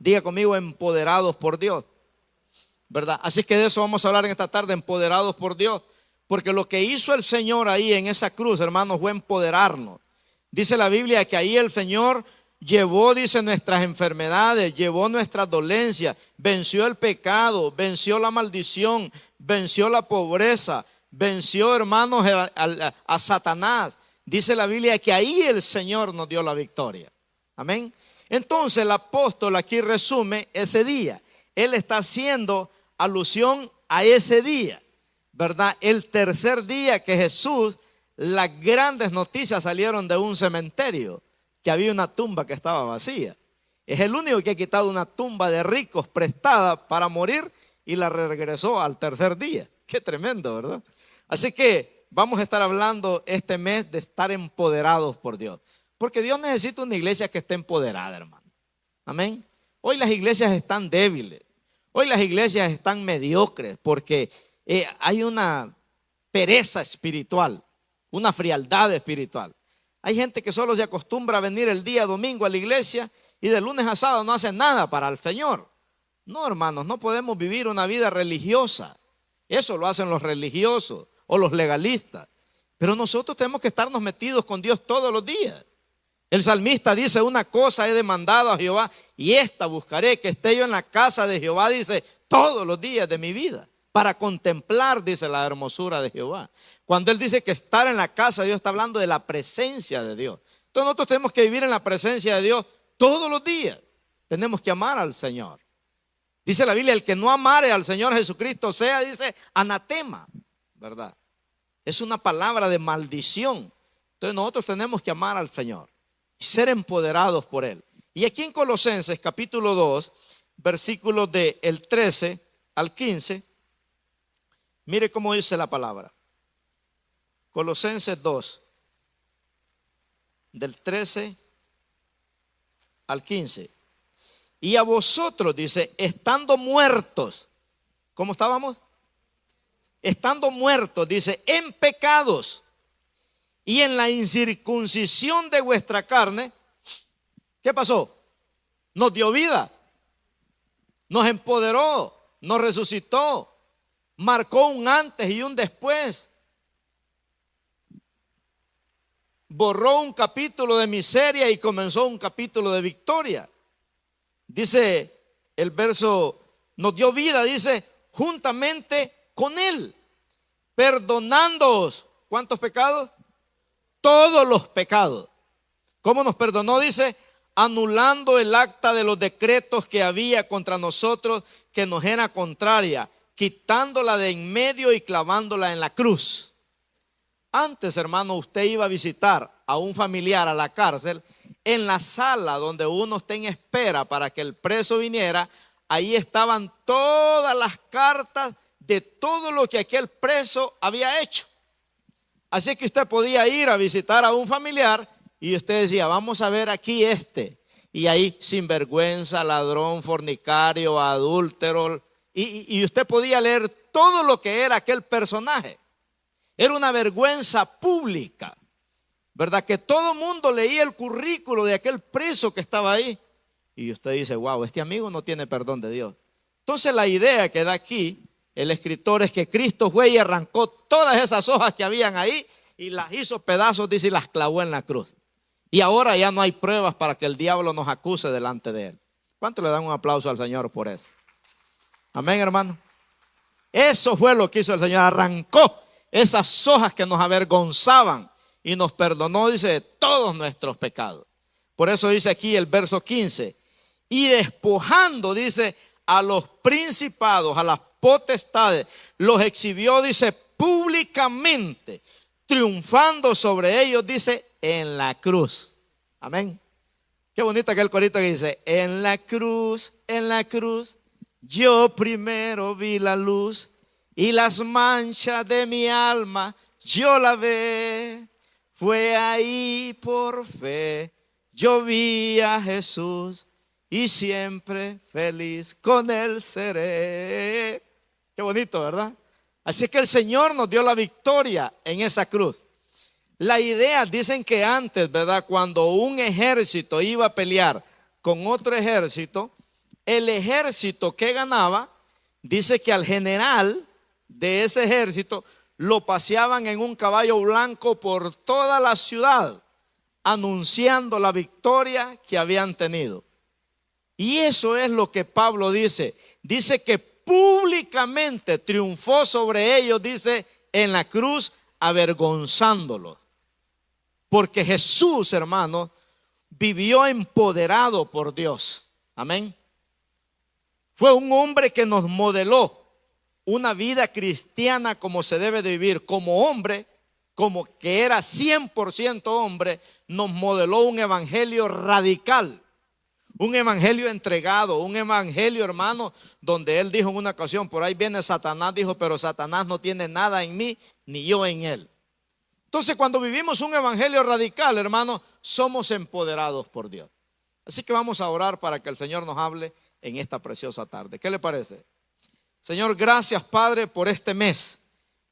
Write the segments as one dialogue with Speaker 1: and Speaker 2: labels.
Speaker 1: Diga conmigo, empoderados por Dios, ¿verdad? Así que de eso vamos a hablar en esta tarde, empoderados por Dios. Porque lo que hizo el Señor ahí en esa cruz, hermanos, fue empoderarnos. Dice la Biblia que ahí el Señor llevó, dice, nuestras enfermedades, llevó nuestras dolencias, venció el pecado, venció la maldición, venció la pobreza, venció, hermanos, a Satanás. Dice la Biblia que ahí el Señor nos dio la victoria. Amén. Entonces el apóstol aquí resume ese día. Él está haciendo alusión a ese día, ¿verdad? El tercer día que Jesús, las grandes noticias salieron de un cementerio, que había una tumba que estaba vacía. Es el único que ha quitado una tumba de ricos prestada para morir y la regresó al tercer día. Qué tremendo, ¿verdad? Así que vamos a estar hablando este mes de estar empoderados por Dios. Porque Dios necesita una iglesia que esté empoderada, hermano. Amén. Hoy las iglesias están débiles. Hoy las iglesias están mediocres porque hay una pereza espiritual, una frialdad espiritual. Hay gente que solo se acostumbra a venir el día domingo a la iglesia y de lunes a sábado no hace nada para el Señor. No, hermanos, no podemos vivir una vida religiosa. Eso lo hacen los religiosos o los legalistas. Pero nosotros tenemos que estarnos metidos con Dios todos los días. El salmista dice: una cosa he demandado a Jehová y esta buscaré, que esté yo en la casa de Jehová, dice, todos los días de mi vida, para contemplar, dice, la hermosura de Jehová. Cuando él dice que estar en la casa de Dios, está hablando de la presencia de Dios. Entonces nosotros tenemos que vivir en la presencia de Dios todos los días. Tenemos que amar al Señor. Dice la Biblia: el que no amare al Señor Jesucristo sea, dice, anatema, ¿verdad? Es una palabra de maldición. Entonces nosotros tenemos que amar al Señor y ser empoderados por Él. Y aquí en Colosenses capítulo 2, versículos del 13 al 15, mire cómo dice la palabra. Colosenses 2, del 13 al 15. Y a vosotros, dice, estando muertos, ¿cómo estábamos? Estando muertos, dice, en pecados y en la incircuncisión de vuestra carne, ¿qué pasó? Nos dio vida, nos empoderó, nos resucitó, marcó un antes y un después. Borró un capítulo de miseria y comenzó un capítulo de victoria. Dice el verso, nos dio vida, dice, juntamente con Él, perdonándoos. ¿Cuántos pecados? Todos los pecados. ¿Cómo nos perdonó? Dice, anulando el acta de los decretos que había contra nosotros, que nos era contraria, quitándola de en medio y clavándola en la cruz. Antes, hermano, usted iba a visitar a un familiar a la cárcel, en la sala donde uno está en espera para que el preso viniera, ahí estaban todas las cartas de todo lo que aquel preso había hecho. Así que usted podía ir a visitar a un familiar y usted decía, vamos a ver aquí este. Y ahí sinvergüenza, ladrón, fornicario, adúltero. Y usted podía leer todo lo que era aquel personaje. Era una vergüenza pública, ¿verdad? Que todo mundo leía el currículo de aquel preso que estaba ahí. Y usted dice, wow, este amigo no tiene perdón de Dios. Entonces la idea que da aquí el escritor es que Cristo fue y arrancó todas esas hojas que habían ahí y las hizo pedazos, dice, y las clavó en la cruz. Y ahora ya no hay pruebas para que el diablo nos acuse delante de Él. ¿Cuánto le dan un aplauso al Señor por eso? Amén, hermano. Eso fue lo que hizo el Señor. Arrancó esas hojas que nos avergonzaban y nos perdonó, dice, de todos nuestros pecados. Por eso dice aquí el verso 15. Y despojando, dice, a los principados, a las potestades, los exhibió, dice, públicamente, triunfando sobre ellos, dice, en la cruz. Amén. Qué bonito aquel corito que dice, en la cruz, yo primero vi la luz y las manchas de mi alma yo la ve. Fue ahí por fe, yo vi a Jesús y siempre feliz con Él seré. Qué bonito, ¿verdad? Así que el Señor nos dio la victoria en esa cruz. La idea, dicen que antes, ¿verdad? Cuando un ejército iba a pelear con otro ejército, el ejército que ganaba, dice que al general de ese ejército lo paseaban en un caballo blanco por toda la ciudad, anunciando la victoria que habían tenido. Y eso es lo que Pablo dice. Dice que públicamente triunfó sobre ellos, dice, en la cruz, avergonzándolos. Porque Jesús, hermano, vivió empoderado por Dios. Amén. Fue un hombre que nos modeló una vida cristiana como se debe de vivir. Como hombre, como que era 100% hombre, nos modeló un evangelio radical. Un evangelio entregado, un evangelio, hermano, donde él dijo en una ocasión, por ahí viene Satanás, dijo, pero Satanás no tiene nada en mí, ni yo en él. Entonces, cuando vivimos un evangelio radical, hermano, somos empoderados por Dios. Así que vamos a orar para que el Señor nos hable en esta preciosa tarde. ¿Qué le parece? Señor, gracias, Padre, por este mes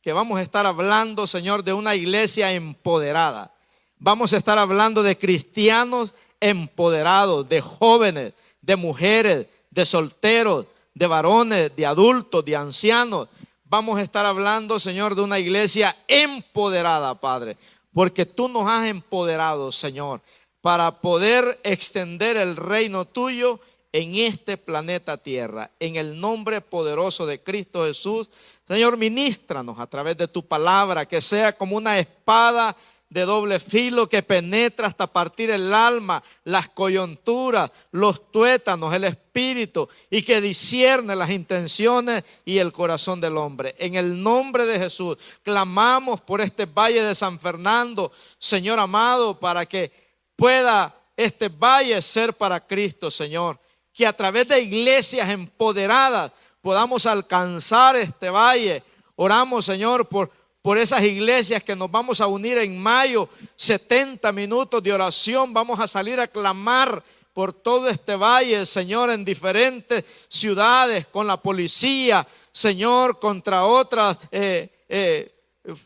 Speaker 1: que vamos a estar hablando, Señor, de una iglesia empoderada. Vamos a estar hablando de cristianos empoderados, de jóvenes, de mujeres, de solteros, de varones, de adultos, de ancianos. Vamos a estar hablando, Señor, de una iglesia empoderada, Padre, porque tú nos has empoderado, Señor, para poder extender el reino tuyo en este planeta Tierra. En el nombre poderoso de Cristo Jesús, Señor, ministranos a través de tu palabra, que sea como una espada de doble filo que penetra hasta partir el alma, las coyunturas, los tuétanos, el espíritu, y que discierne las intenciones y el corazón del hombre. En el nombre de Jesús, clamamos por este valle de San Fernando, Señor amado, para que pueda este valle ser para Cristo, Señor. Que a través de iglesias empoderadas podamos alcanzar este valle. Oramos, Señor, por esas iglesias que nos vamos a unir en mayo, 70 minutos de oración. Vamos a salir a clamar por todo este valle, Señor, en diferentes ciudades, con la policía, Señor, contra otras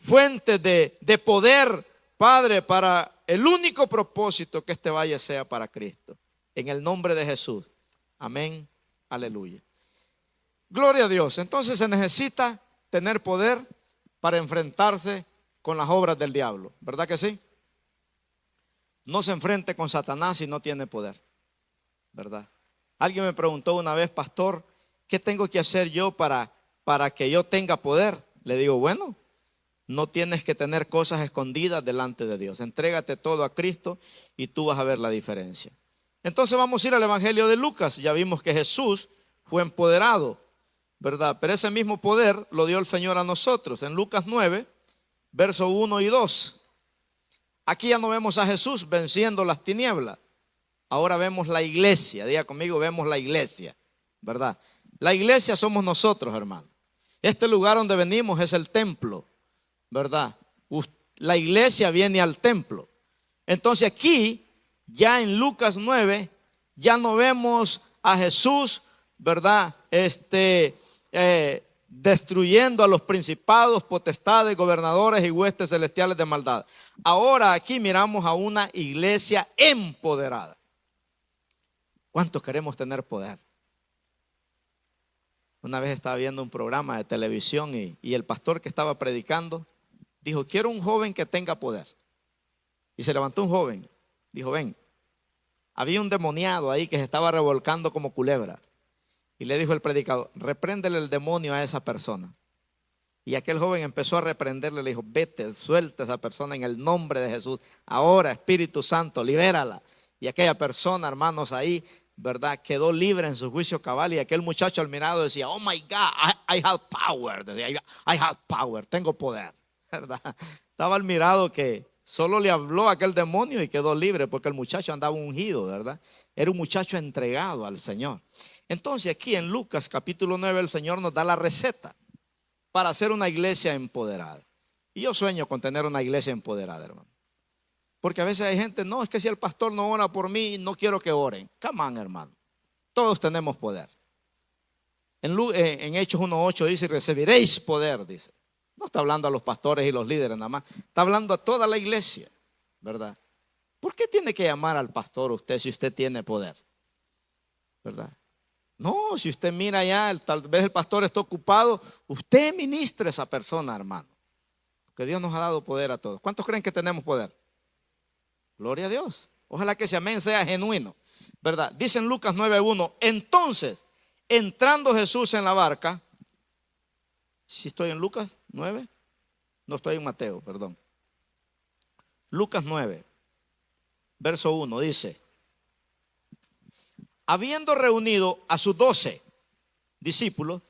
Speaker 1: fuentes de poder, Padre, para el único propósito que este valle sea para Cristo. En el nombre de Jesús. Amén. Aleluya. Gloria a Dios. Entonces se necesita tener poder para enfrentarse con las obras del diablo, ¿verdad que sí? No se enfrente con Satanás si no tiene poder, ¿verdad? Alguien me preguntó una vez, pastor, ¿qué tengo que hacer yo para que yo tenga poder? Le digo, bueno, no tienes que tener cosas escondidas delante de Dios. Entrégate todo a Cristo y tú vas a ver la diferencia. Entonces vamos a ir al Evangelio de Lucas. Ya vimos que Jesús fue empoderado, ¿verdad? Pero ese mismo poder lo dio el Señor a nosotros. En Lucas 9, verso 1 y 2. Aquí ya no vemos a Jesús venciendo las tinieblas. Ahora vemos la iglesia. Diga conmigo, vemos la iglesia, ¿verdad? La iglesia somos nosotros, hermano. Este lugar donde venimos es el templo, ¿verdad? La iglesia viene al templo. Entonces aquí, ya en Lucas 9, ya no vemos a Jesús, ¿verdad? Destruyendo a los principados, potestades, gobernadores y huestes celestiales de maldad. Ahora aquí miramos a una iglesia empoderada. ¿Cuántos queremos tener poder? Una vez estaba viendo un programa de televisión y el pastor que estaba predicando dijo, quiero un joven que tenga poder. Y se levantó un joven, dijo, ven. Había un demoniado ahí que se estaba revolcando como culebra. Y le dijo el predicador, repréndele el demonio a esa persona. Y aquel joven empezó a reprenderle, le dijo, vete, suelta a esa persona en el nombre de Jesús. Ahora, Espíritu Santo, libérala. Y aquella persona, hermanos, ahí, ¿verdad? Quedó libre en su juicio cabal. Y aquel muchacho al mirado decía, oh my God, I have power. Decía, I have power, tengo poder, ¿verdad? Estaba al mirado que solo le habló a aquel demonio y quedó libre porque el muchacho andaba ungido, ¿verdad? Era un muchacho entregado al Señor. Entonces aquí en Lucas capítulo 9 el Señor nos da la receta para hacer una iglesia empoderada. Y yo sueño con tener una iglesia empoderada, hermano. Porque a veces hay gente, no, es que si el pastor no ora por mí, no quiero que oren. Come on, hermano. Todos tenemos poder. En Hechos 1:8 dice, recibiréis poder, dice. No está hablando a los pastores y los líderes nada más. Está hablando a toda la iglesia, ¿verdad? ¿Por qué tiene que llamar al pastor usted si usted tiene poder? ¿Verdad? No, si usted mira allá, tal vez el pastor está ocupado, usted ministre a esa persona, hermano. Porque Dios nos ha dado poder a todos. ¿Cuántos creen que tenemos poder? Gloria a Dios. Ojalá que ese amén sea genuino, ¿verdad? Dice en Lucas 9:1, entonces, entrando Jesús en la barca, si estoy en Lucas 9, no estoy en Mateo, perdón. Lucas 9, verso 1, dice, habiendo reunido a sus 12 discípulos,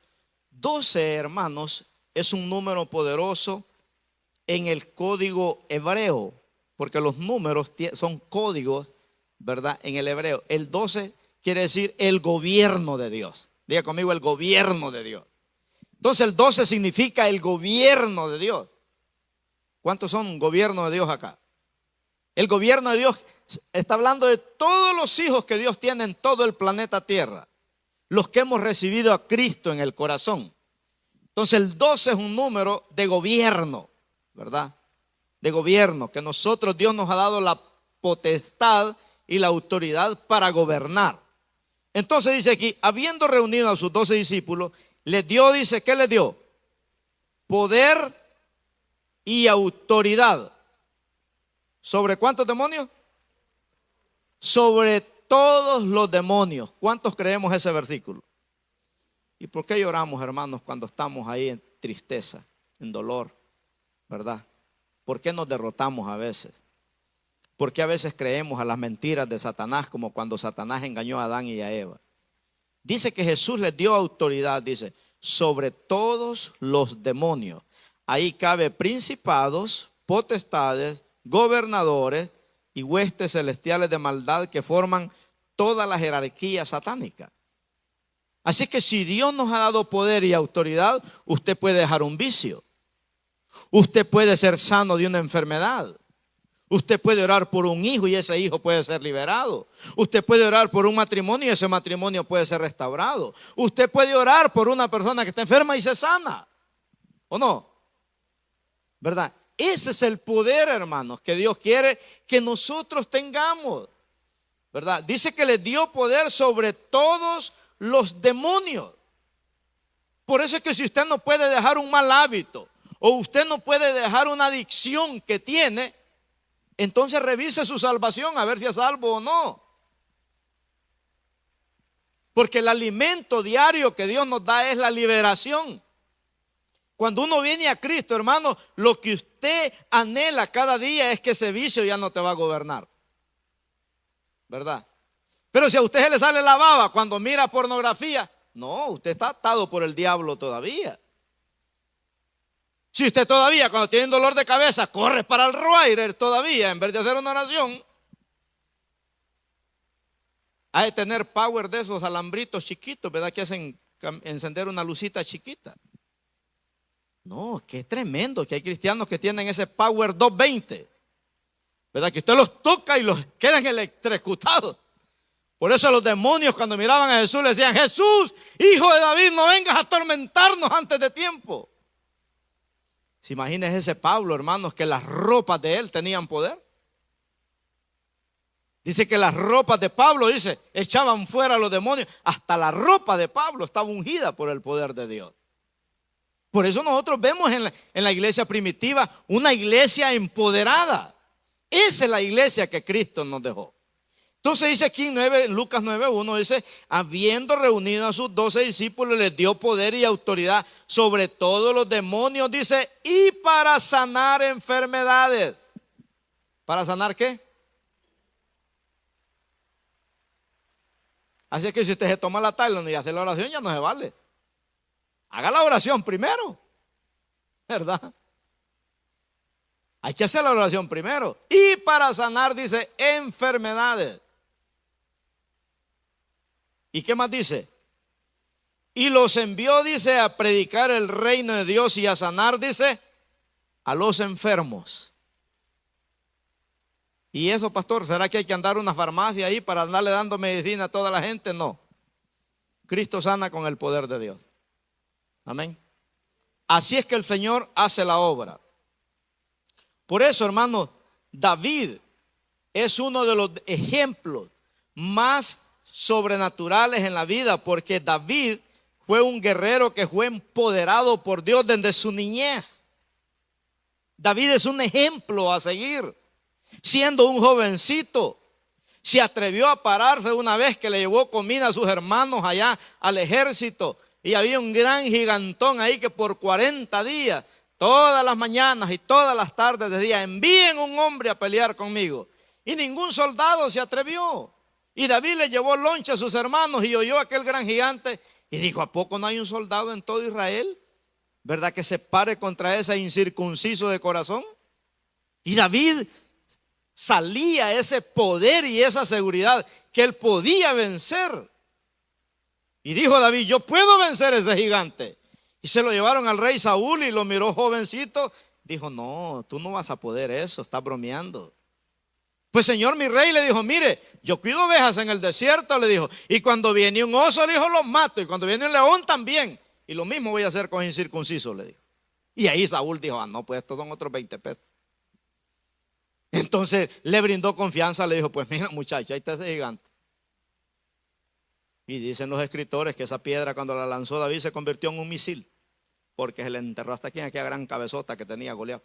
Speaker 1: 12 hermanos es un número poderoso en el código hebreo, porque los números son códigos, ¿verdad? En el hebreo. El 12 quiere decir el gobierno de Dios. Diga conmigo, el gobierno de Dios. Entonces el 12 significa el gobierno de Dios. ¿Cuántos son gobierno de Dios acá? El gobierno de Dios está hablando de todos los hijos que Dios tiene en todo el planeta Tierra. Los que hemos recibido a Cristo en el corazón. Entonces el 12 es un número de gobierno, ¿verdad? De gobierno, que nosotros, Dios nos ha dado la potestad y la autoridad para gobernar. Entonces dice aquí, habiendo reunido a sus 12 discípulos, les dio, dice, ¿qué les dio? Poder y autoridad. ¿Sobre cuántos demonios? Sobre todos los demonios. ¿Cuántos creemos ese versículo? ¿Y por qué lloramos, hermanos, cuando estamos ahí en tristeza, en dolor, verdad? ¿Por qué nos derrotamos a veces? ¿Por qué a veces creemos a las mentiras de Satanás, como cuando Satanás engañó a Adán y a Eva? Dice que Jesús les dio autoridad, dice, sobre todos los demonios. Ahí cabe principados, potestades, gobernadores y huestes celestiales de maldad que forman toda la jerarquía satánica. Así que si Dios nos ha dado poder y autoridad, usted puede dejar un vicio. Usted puede ser sano de una enfermedad. Usted puede orar por un hijo y ese hijo puede ser liberado. Usted puede orar por un matrimonio y ese matrimonio puede ser restaurado. Usted puede orar por una persona que está enferma y se sana. ¿O no? ¿Verdad? Ese es el poder, hermanos, que Dios quiere que nosotros tengamos. ¿Verdad? Dice que le dio poder sobre todos los demonios. Por eso es que si usted no puede dejar un mal hábito o usted no puede dejar una adicción que tiene, entonces revise su salvación a ver si es salvo o no. Porque el alimento diario que Dios nos da es la liberación. Cuando uno viene a Cristo, hermano, lo que usted anhela cada día es que ese vicio ya no te va a gobernar. ¿Verdad? Pero si a usted se le sale la baba cuando mira pornografía, no, usted está atado por el diablo todavía. Si usted todavía cuando tiene dolor de cabeza corre para el Roirer todavía en vez de hacer una oración, hay de tener power de esos alambritos chiquitos, ¿verdad? Que hacen encender una lucita chiquita. No, qué tremendo que hay cristianos que tienen ese power 220, ¿verdad? Que usted los toca y los quedan electrocutados. Por eso los demonios cuando miraban a Jesús le decían, Jesús, hijo de David, no vengas a atormentarnos antes de tiempo. ¿Se imagina ese Pablo, hermanos, que las ropas de él tenían poder? Dice que las ropas de Pablo, dice, echaban fuera a los demonios. Hasta la ropa de Pablo estaba ungida por el poder de Dios. Por eso nosotros vemos en la iglesia primitiva una iglesia empoderada. Esa es la iglesia que Cristo nos dejó. Entonces dice aquí en Lucas 9:1, dice, habiendo reunido a sus 12 discípulos, les dio poder y autoridad sobre todos los demonios, dice, y para sanar enfermedades. ¿Para sanar qué? Así que si usted se toma la Tylenol y hace la oración, ya no se vale. Haga la oración primero, ¿verdad? Hay que hacer la oración primero. Y para sanar, dice, enfermedades. ¿Y qué más dice? Y los envió, dice, a predicar el reino de Dios y a sanar, dice, a los enfermos. ¿Y eso, pastor? ¿Será que hay que andar a una farmacia ahí para andarle dando medicina a toda la gente? No. Cristo sana con el poder de Dios. Amén. Así es que el Señor hace la obra. Por eso, hermanos, David es uno de los ejemplos más sobrenaturales en la vida, porque David fue un guerrero que fue empoderado por Dios desde su niñez. David es un ejemplo a seguir. Siendo un jovencito, se atrevió a pararse una vez que le llevó comida a sus hermanos allá al ejército. Y había un gran gigantón ahí que por 40 días, todas las mañanas y todas las tardes decía: envíen un hombre a pelear conmigo. Y ningún soldado se atrevió. Y David le llevó lonche a sus hermanos y oyó a aquel gran gigante y dijo: ¿a poco no hay un soldado en todo Israel, verdad, que se pare contra ese incircunciso de corazón? Y David salía ese poder y esa seguridad que él podía vencer. Y dijo David: yo puedo vencer a ese gigante. Y se lo llevaron al rey Saúl y lo miró jovencito. Dijo: no, tú no vas a poder eso, estás bromeando. Pues señor mi rey, le dijo: mire, yo cuido ovejas en el desierto, le dijo, y cuando viene un oso, le dijo, los mato, y cuando viene un león también, y lo mismo voy a hacer con incircuncisos, le dijo. Y ahí Saúl dijo: ah, no, pues estos son otros 20 pesos. Entonces le brindó confianza, le dijo: pues mira muchacho, ahí está ese gigante. Y dicen los escritores que esa piedra, cuando la lanzó David, se convirtió en un misil, porque se le enterró hasta aquí en aquella gran cabezota que tenía Goliat.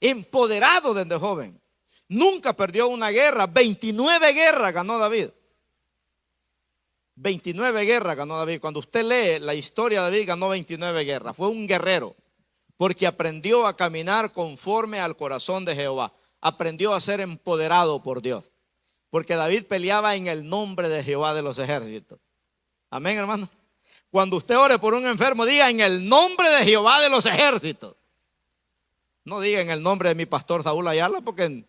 Speaker 1: Empoderado desde joven. Nunca perdió una guerra. 29 guerras ganó David. 29 guerras ganó David. Cuando usted lee la historia de David, ganó 29 guerras. Fue un guerrero, porque aprendió a caminar conforme al corazón de Jehová. Aprendió a ser empoderado por Dios, porque David peleaba en el nombre de Jehová de los ejércitos. Amén, hermano. Cuando usted ore por un enfermo, diga: en el nombre de Jehová de los ejércitos. No diga: en el nombre de mi pastor Saúl Ayala, porque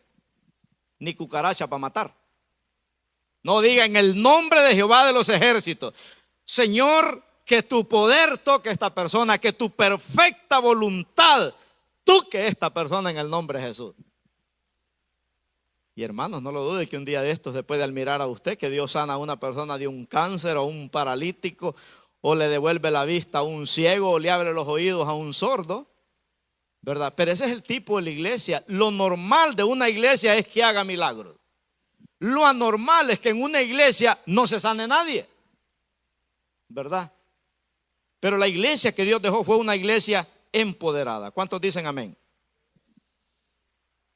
Speaker 1: ni cucaracha para matar. No, diga: en el nombre de Jehová de los ejércitos. Señor, que tu poder toque a esta persona, que tu perfecta voluntad toque a esta persona en el nombre de Jesús. Y hermanos, no lo dude que un día de estos se puede admirar a usted que Dios sana a una persona de un cáncer o un paralítico, o le devuelve la vista a un ciego, o le abre los oídos a un sordo, ¿verdad? Pero ese es el tipo de la iglesia. Lo normal de una iglesia es que haga milagros. Lo anormal es que en una iglesia no se sane nadie, ¿verdad? Pero la iglesia que Dios dejó fue una iglesia empoderada. ¿Cuántos dicen amén?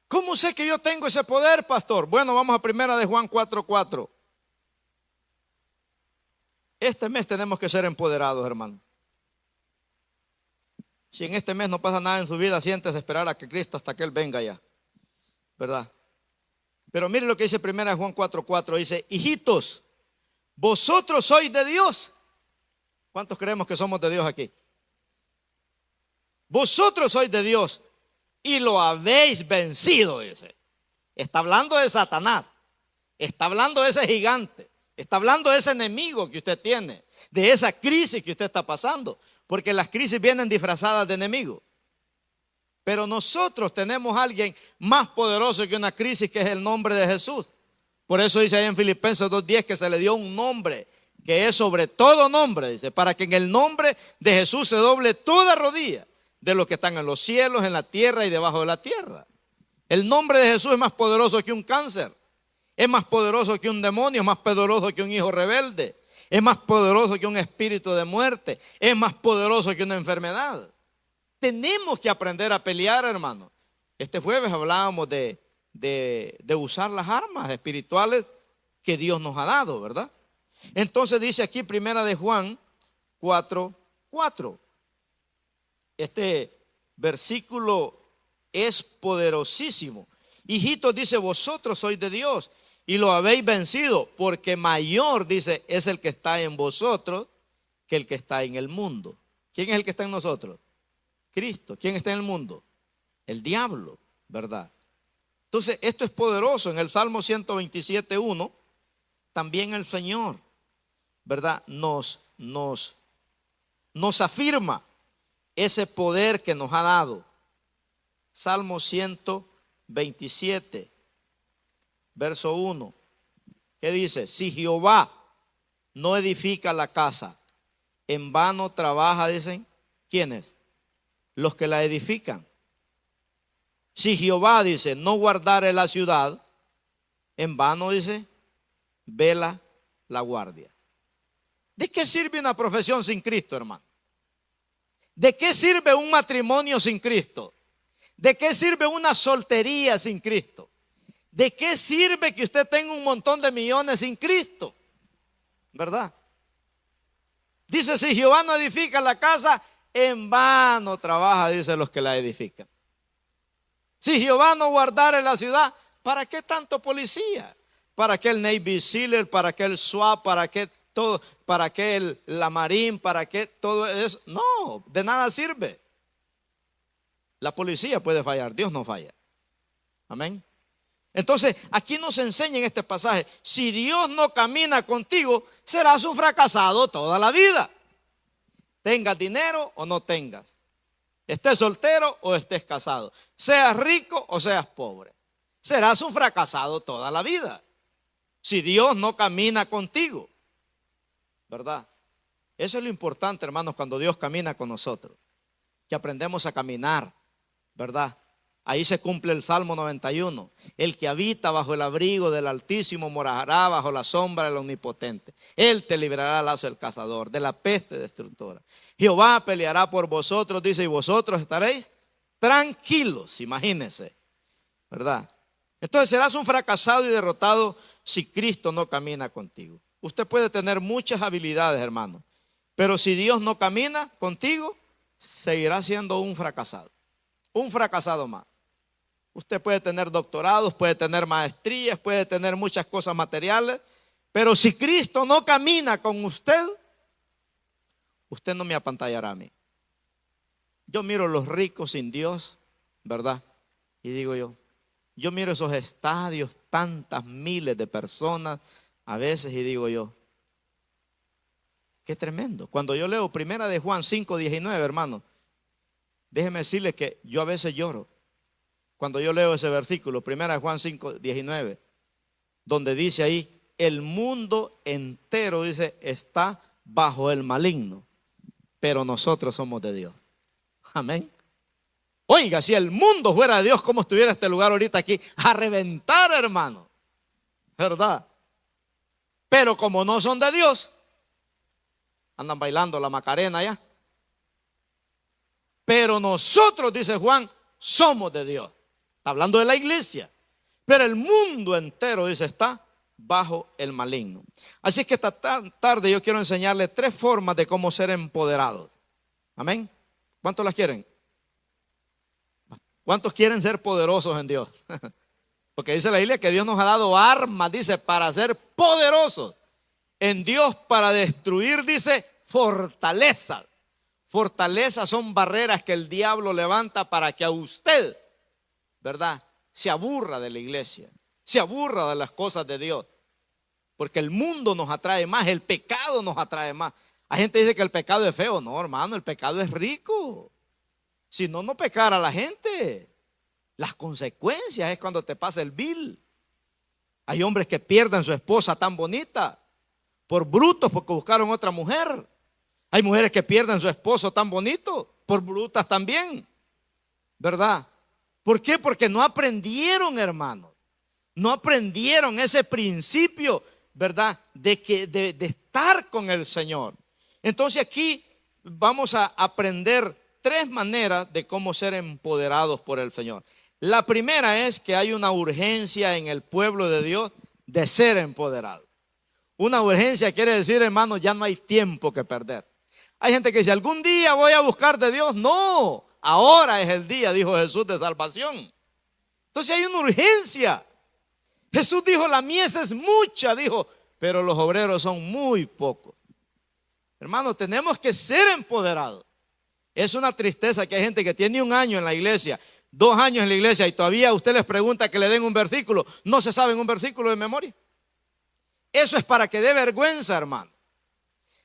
Speaker 1: ¿Cómo sé que yo tengo ese poder, pastor? Bueno, vamos a primera de Juan 4:4. Este mes tenemos que ser empoderados, hermano. Si en este mes no pasa nada en su vida, siéntese a esperar a que Cristo hasta que Él venga ya, ¿verdad? Pero mire lo que dice primera de Juan 4:4. Dice: hijitos, vosotros sois de Dios. ¿Cuántos creemos que somos de Dios aquí? Vosotros sois de Dios y lo habéis vencido, dice. Está hablando de Satanás. Está hablando de ese gigante. Está hablando de ese enemigo que usted tiene, de esa crisis que usted está pasando. Porque las crisis vienen disfrazadas de enemigo. Pero nosotros tenemos a alguien más poderoso que una crisis, que es el nombre de Jesús. Por eso dice ahí en Filipenses 2:10 que se le dio un nombre que es sobre todo nombre, dice, para que en el nombre de Jesús se doble toda rodilla de los que están en los cielos, en la tierra y debajo de la tierra. El nombre de Jesús es más poderoso que un cáncer, es más poderoso que un demonio, es más poderoso que un hijo rebelde, es más poderoso que un espíritu de muerte, es más poderoso que una enfermedad. Tenemos que aprender a pelear, hermano. Este jueves hablábamos de usar las armas espirituales que Dios nos ha dado, ¿verdad? Entonces dice aquí primera de Juan 4:4. Este versículo es poderosísimo. Hijitos, dice, vosotros sois de Dios y lo habéis vencido, porque mayor, dice, es el que está en vosotros que el que está en el mundo. ¿Quién es el que está en nosotros? Cristo. ¿Quién está en el mundo? El diablo, ¿verdad? Entonces, esto es poderoso. En el Salmo 127:1, también el Señor, ¿verdad? Nos afirma ese poder que nos ha dado. Salmo 127, verso 1. ¿Qué dice? Si Jehová no edifica la casa, en vano trabaja, dicen, ¿quiénes? Los que la edifican. Si Jehová, dice, no guardare la ciudad, en vano, dice, vela la guardia. ¿De qué sirve una profesión sin Cristo, hermano? ¿De qué sirve un matrimonio sin Cristo? ¿De qué sirve una soltería sin Cristo? ¿De qué sirve que usted tenga un montón de millones sin Cristo? ¿Verdad? Dice, si Jehová no edifica la casa, en vano trabaja, dice los que la edifican. Si Jehová no guardare la ciudad, ¿para qué tanto policía? ¿Para qué el Navy SEAL? ¿Para qué el SWAT? ¿Para qué todo? ¿Para qué la Marine? ¿Para qué todo eso? No, de nada sirve. La policía puede fallar, Dios no falla. Amén. Entonces, aquí nos enseña en este pasaje, si Dios no camina contigo, serás un fracasado toda la vida. Tengas dinero o no tengas. Estés soltero o estés casado. Seas rico o seas pobre. Serás un fracasado toda la vida. Si Dios no camina contigo. ¿Verdad? Eso es lo importante, hermanos, cuando Dios camina con nosotros. Que aprendemos a caminar. ¿Verdad? Ahí se cumple el Salmo 91. El que habita bajo el abrigo del Altísimo morará bajo la sombra del Omnipotente. Él te librará del lazo del cazador, de la peste destructora. Jehová peleará por vosotros, dice, y vosotros estaréis tranquilos. Imagínense, ¿verdad? Entonces serás un fracasado y derrotado si Cristo no camina contigo. Usted puede tener muchas habilidades, hermano, pero si Dios no camina contigo, seguirá siendo un fracasado más. Usted puede tener doctorados, puede tener maestrías, puede tener muchas cosas materiales, pero si Cristo no camina con usted, usted no me apantallará a mí. Yo miro los ricos sin Dios, ¿verdad? Y digo yo miro esos estadios, tantas miles de personas a veces, y digo yo, qué tremendo. Cuando yo leo primera de Juan 5:19, hermano, déjeme decirle que yo a veces lloro. Cuando yo leo ese versículo, primera de Juan 5:19, donde dice ahí, el mundo entero, dice, está bajo el maligno, pero nosotros somos de Dios. Amén. Oiga, si el mundo fuera de Dios, ¿cómo estuviera este lugar ahorita aquí? A reventar, hermano. ¿Verdad? Pero como no son de Dios, andan bailando la Macarena allá. Pero nosotros, dice Juan, somos de Dios. Está hablando de la iglesia. Pero el mundo entero, dice, está bajo el maligno. Así que esta tarde yo quiero enseñarle 3 formas de cómo ser empoderados. Amén. ¿Cuántos las quieren? ¿Cuántos quieren ser poderosos en Dios? Porque dice la Biblia que Dios nos ha dado armas, dice, para ser poderosos en Dios, para destruir, dice, fortalezas. Fortalezas son barreras que el diablo levanta para que a usted, ¿verdad?, se aburra de la iglesia, se aburra de las cosas de Dios. Porque el mundo nos atrae más, el pecado nos atrae más. Hay gente que dice que el pecado es feo. No, hermano, el pecado es rico. Si no, no pecara la gente. Las consecuencias es cuando te pasa el bill. Hay hombres que pierden su esposa tan bonita por brutos porque buscaron otra mujer. Hay mujeres que pierden su esposo tan bonito por brutas también, ¿verdad? ¿Por qué? Porque no aprendieron, hermanos. No aprendieron ese principio, ¿verdad? De estar con el Señor. Entonces aquí vamos a aprender 3 maneras de cómo ser empoderados por el Señor. La primera es que hay una urgencia en el pueblo de Dios de ser empoderado. Una urgencia quiere decir, hermano, ya no hay tiempo que perder. Hay gente que dice, algún día voy a buscar de Dios. No, ahora es el día, dijo Jesús, de salvación. Entonces hay una urgencia. Jesús dijo, la mies es mucha, dijo, pero los obreros son muy pocos. Hermano, tenemos que ser empoderados. Es una tristeza que hay gente que tiene 1 año en la iglesia, 2 años en la iglesia, y todavía usted les pregunta que le den un versículo. No se saben un versículo de memoria. Eso es para que dé vergüenza, hermano.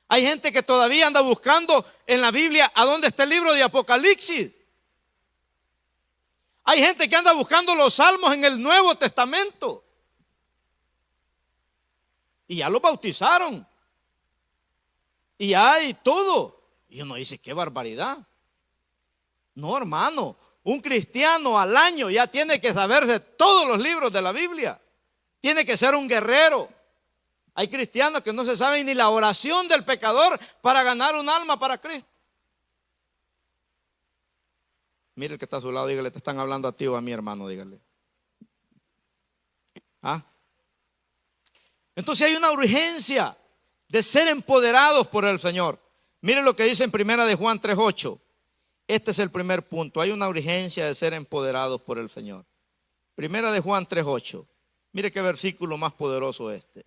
Speaker 1: Hay gente que todavía anda buscando en la Biblia a dónde está el libro de Apocalipsis. Hay gente que anda buscando los salmos en el Nuevo Testamento. Y ya los bautizaron. Y hay todo. Y uno dice, qué barbaridad. No, hermano. Un cristiano al año ya tiene que saberse todos los libros de la Biblia. Tiene que ser un guerrero. Hay cristianos que no se saben ni la oración del pecador para ganar un alma para Cristo. Mire el que está a su lado, dígale, te están hablando a ti o a mi hermano, dígale. ¿Ah? Entonces hay una urgencia de ser empoderados por el Señor. Mire lo que dice en Primera de Juan 3:8. Este es el primer punto. Hay una urgencia de ser empoderados por el Señor. Primera de Juan 3:8. Mire qué versículo más poderoso este.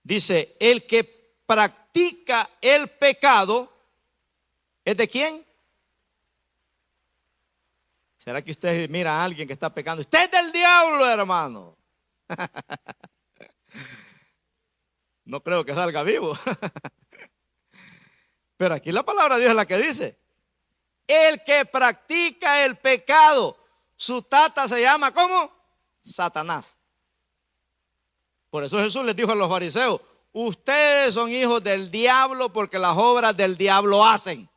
Speaker 1: Dice, el que practica el pecado, ¿es de quién? ¿Será que usted mira a alguien que está pecando? Usted es del diablo, hermano. No creo que salga vivo. Pero aquí la palabra de Dios es la que dice. El que practica el pecado, su tata se llama, ¿cómo? Satanás. Por eso Jesús les dijo a los fariseos, ustedes son hijos del diablo porque las obras del diablo hacen.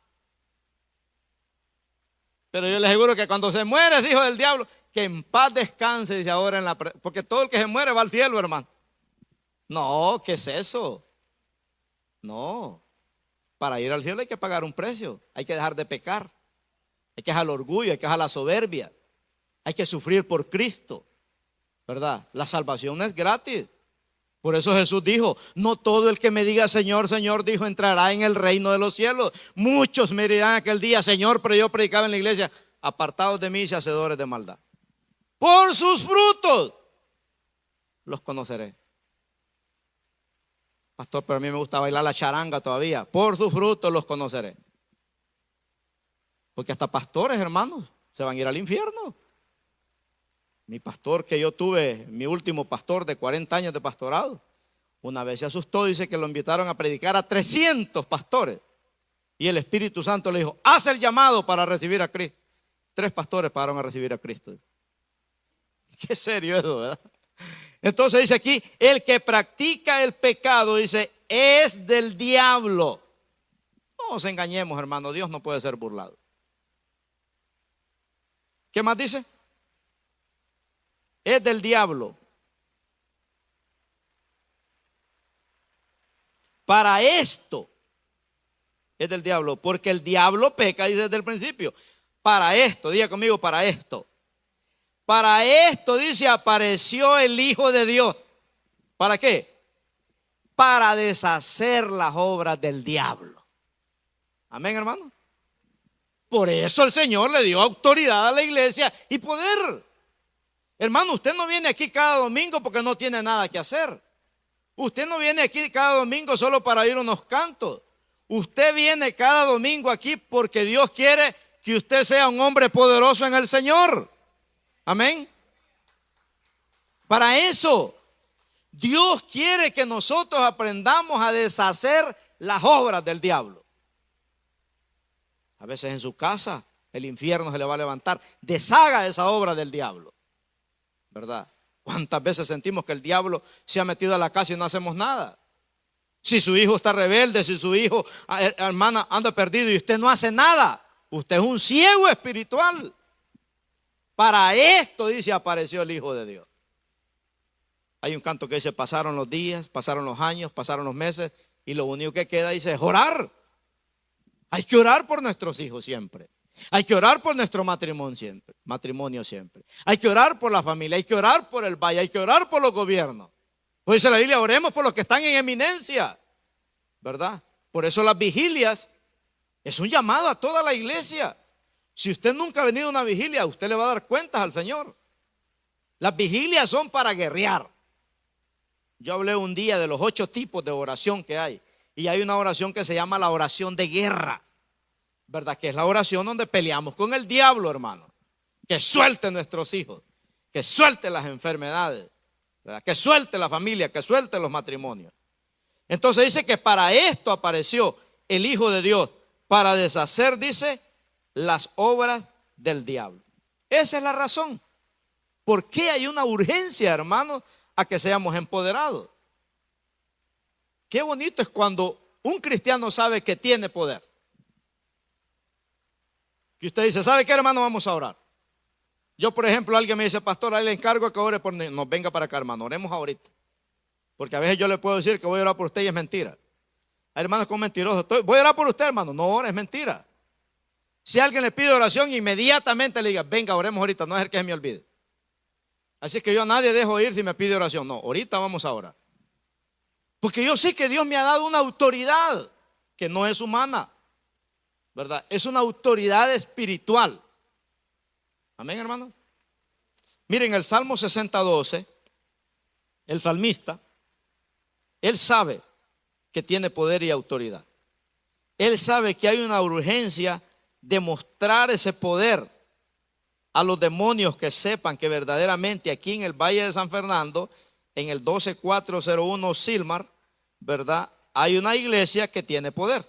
Speaker 1: Pero yo les aseguro que cuando se muere es hijo del diablo, que en paz descanse, dice ahora en la... Porque todo el que se muere va al cielo, hermano. No, ¿qué es eso? No. Para ir al cielo hay que pagar un precio. Hay que dejar de pecar. Hay que dejar el orgullo, hay que dejar la soberbia. Hay que sufrir por Cristo. ¿Verdad? La salvación no es gratis. Por eso Jesús dijo, no todo el que me diga Señor, Señor, dijo, entrará en el reino de los cielos. Muchos me dirán aquel día, Señor, pero yo predicaba en la iglesia, apartados de mí y hacedores de maldad. Por sus frutos los conoceré. Pastor, pero a mí me gusta bailar la charanga todavía. Por sus frutos los conoceré. Porque hasta pastores, hermanos, se van a ir al infierno. Mi pastor que yo tuve, mi último pastor de 40 años de pastorado, una vez se asustó, dice que lo invitaron a predicar a 300 pastores. Y el Espíritu Santo le dijo, haz el llamado para recibir a Cristo. 3 pastores pagaron a recibir a Cristo. Qué serio eso, ¿verdad? Entonces dice aquí, el que practica el pecado, dice, es del diablo. No nos engañemos, hermano, Dios no puede ser burlado. ¿Qué más dice? Es del diablo. Para esto es del diablo, porque el diablo peca, dice desde el principio. Para esto, diga conmigo, para esto. Para esto, dice, apareció el Hijo de Dios. ¿Para qué? Para deshacer las obras del diablo. Amén, hermano. Por eso el Señor le dio autoridad a la iglesia y poder. Hermano, usted no viene aquí cada domingo porque no tiene nada que hacer. Usted no viene aquí cada domingo solo para oír unos cantos. Usted viene cada domingo aquí porque Dios quiere que usted sea un hombre poderoso en el Señor. Amén. Para eso, Dios quiere que nosotros aprendamos a deshacer las obras del diablo. A veces en su casa el infierno se le va a levantar. Deshaga esa obra del diablo. ¿Verdad? ¿Cuántas veces sentimos que el diablo se ha metido a la casa y no hacemos nada? Si su hijo está rebelde, si su hijo, hermana, anda perdido y usted no hace nada, usted es un ciego espiritual. Para esto, dice, apareció el Hijo de Dios. Hay un canto que dice, pasaron los días, pasaron los años, pasaron los meses y lo único que queda, dice, es orar. Hay que orar por nuestros hijos siempre. Hay que orar por nuestro matrimonio siempre. Hay que orar por la familia, hay que orar por el valle, hay que orar por los gobiernos. Pues dice la Biblia, oremos por los que están en eminencia, ¿verdad? Por eso las vigilias es un llamado a toda la iglesia. Si usted nunca ha venido a una vigilia, usted le va a dar cuentas al Señor. Las vigilias son para guerrear. Yo hablé un día de los 8 tipos de oración que hay. Y hay una oración que se llama la oración de guerra. ¿Verdad? Que es la oración donde peleamos con el diablo, hermano. Que suelte nuestros hijos, que suelte las enfermedades, ¿verdad? Que suelte la familia, que suelte los matrimonios. Entonces dice que para esto apareció el Hijo de Dios, para deshacer, dice, las obras del diablo. Esa es la razón. ¿Por qué hay una urgencia, hermano, a que seamos empoderados? Qué bonito es cuando un cristiano sabe que tiene poder. Que usted dice, ¿sabe qué, hermano? Vamos a orar. Yo, por ejemplo, alguien me dice, pastor, ahí le encargo que ore por nos venga para acá, hermano. Oremos ahorita. Porque a veces yo le puedo decir que voy a orar por usted y es mentira. Hay hermanos con mentirosos. Voy a orar por usted, hermano. No, es mentira. Si alguien le pide oración, inmediatamente le diga, venga, oremos ahorita, no es el que se me olvide. Así que yo a nadie dejo ir si me pide oración. No, ahorita vamos a orar. Porque yo sé que Dios me ha dado una autoridad que no es humana, ¿verdad? Es una autoridad espiritual. Amén, hermanos. Miren, el Salmo 60:12, el salmista, él sabe que tiene poder y autoridad. Él sabe que hay una urgencia de mostrar ese poder a los demonios, que sepan que verdaderamente aquí en el Valle de San Fernando, en el 12401 Silmar, ¿verdad? Hay una iglesia que tiene poder.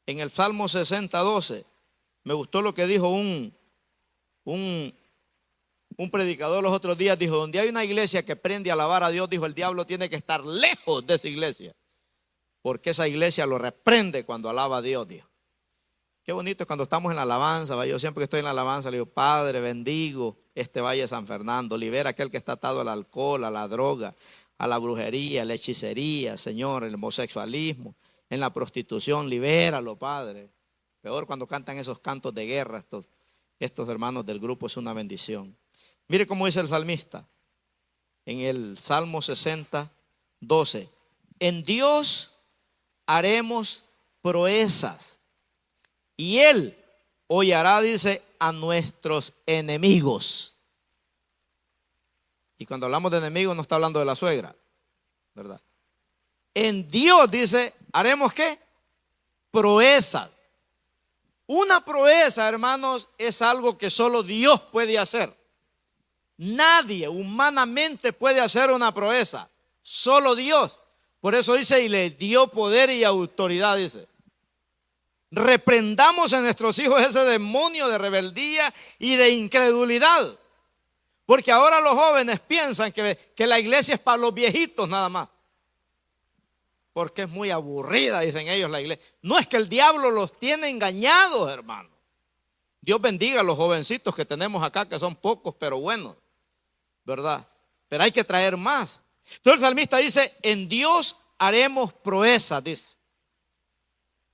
Speaker 1: En el Salmo 60:12, me gustó lo que dijo un predicador los otros días. Dijo, donde hay una iglesia que prende a alabar a Dios, dijo, el diablo tiene que estar lejos de esa iglesia, porque esa iglesia lo reprende cuando alaba a Dios, dijo. Qué bonito es cuando estamos en la alabanza, ¿va? Yo siempre que estoy en la alabanza le digo, Padre, bendigo este Valle de San Fernando, libera a aquel que está atado al alcohol, a la droga, a la brujería, a la hechicería, Señor, el homosexualismo, en la prostitución, libéralo, Padre. Peor cuando cantan esos cantos de guerra, estos hermanos del grupo, es una bendición. Mire cómo dice el salmista en el Salmo 60:12, en Dios haremos proezas y Él hollará, dice, a nuestros enemigos. Y cuando hablamos de enemigos no está hablando de la suegra, ¿verdad? En Dios, dice, haremos ¿qué? Proezas. Una proeza, hermanos, es algo que solo Dios puede hacer. Nadie humanamente puede hacer una proeza, solo Dios. Por eso dice, y le dio poder y autoridad, dice. Reprendamos en nuestros hijos ese demonio de rebeldía y de incredulidad. Porque ahora los jóvenes piensan que la iglesia es para los viejitos nada más. Porque es muy aburrida, dicen ellos, la iglesia. No, es que el diablo los tiene engañados, hermano. Dios bendiga a los jovencitos que tenemos acá, que son pocos, pero buenos, ¿verdad? Pero hay que traer más. Entonces el salmista dice, en Dios haremos proezas, dice.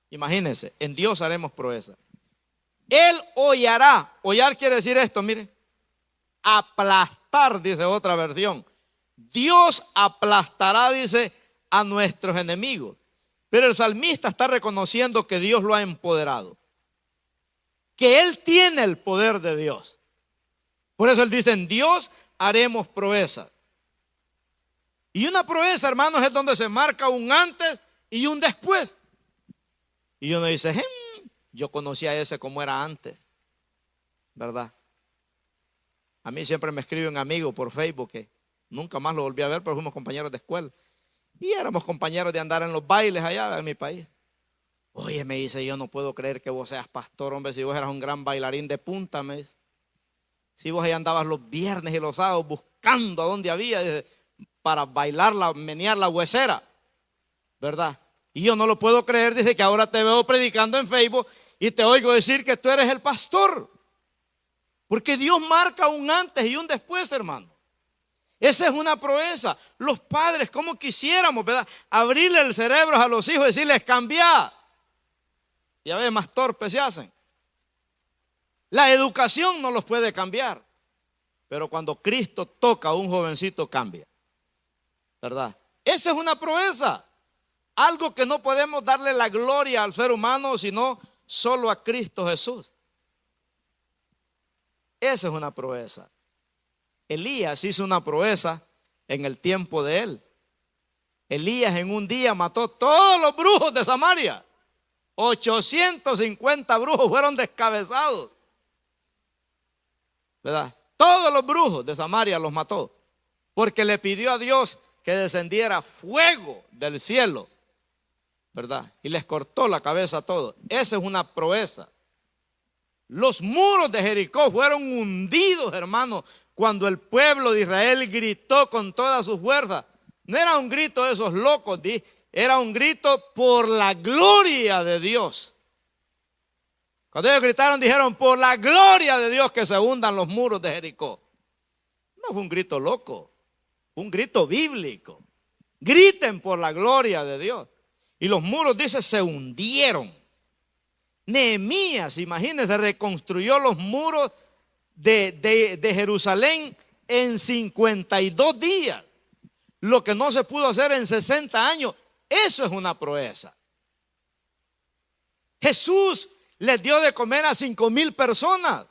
Speaker 1: Imagínense, en Dios haremos proezas. Él hollará. Hollar quiere decir esto, mire. Aplastar, dice otra versión. Dios aplastará, dice, a nuestros enemigos. Pero el salmista está reconociendo que Dios lo ha empoderado, que Él tiene el poder de Dios. Por eso Él dice, en Dios haremos proezas. Y una proeza, hermanos, es donde se marca un antes y un después. Y uno dice, yo conocía a ese como era antes, ¿verdad? A mí siempre me escribe un amigo por Facebook que nunca más lo volví a ver, pero fuimos compañeros de escuela. Y éramos compañeros de andar en los bailes allá en mi país. Oye, me dice, yo no puedo creer que vos seas pastor, hombre, si vos eras un gran bailarín de punta, me dice. Si vos ahí andabas los viernes y los sábados buscando a dónde había, dice, para bailar, menear la huesera, ¿verdad? Y yo no lo puedo creer, dice, que ahora te veo predicando en Facebook y te oigo decir que tú eres el pastor. Porque Dios marca un antes y un después, hermano. Esa es una proeza. Los padres, como quisiéramos, ¿verdad?, abrirle el cerebro a los hijos y decirles, cambia. Y a veces más torpes se hacen. La educación no los puede cambiar. Pero cuando Cristo toca a un jovencito, cambia, ¿verdad? Esa es una proeza. Algo que no podemos darle la gloria al ser humano, sino solo a Cristo Jesús. Esa es una proeza. Elías hizo una proeza en el tiempo de él. Elías en un día mató todos los brujos de Samaria. 850 brujos fueron descabezados, ¿verdad? Todos los brujos de Samaria los mató, porque le pidió a Dios que descendiera fuego del cielo, ¿verdad? Y les cortó la cabeza a todos. Esa es una proeza. Los muros de Jericó fueron hundidos, hermano, cuando el pueblo de Israel gritó con toda su fuerza. No era un grito de esos locos, era un grito por la gloria de Dios. Cuando ellos gritaron, dijeron, por la gloria de Dios que se hundan los muros de Jericó. No fue un grito loco, Un grito bíblico. Griten por la gloria de Dios. Y los muros, dice, se hundieron. Nehemías, imagínense, reconstruyó los muros de Jerusalén en 52 días. Lo que no se pudo hacer en 60 años. Eso es una proeza. Jesús les dio de comer a 5,000 personas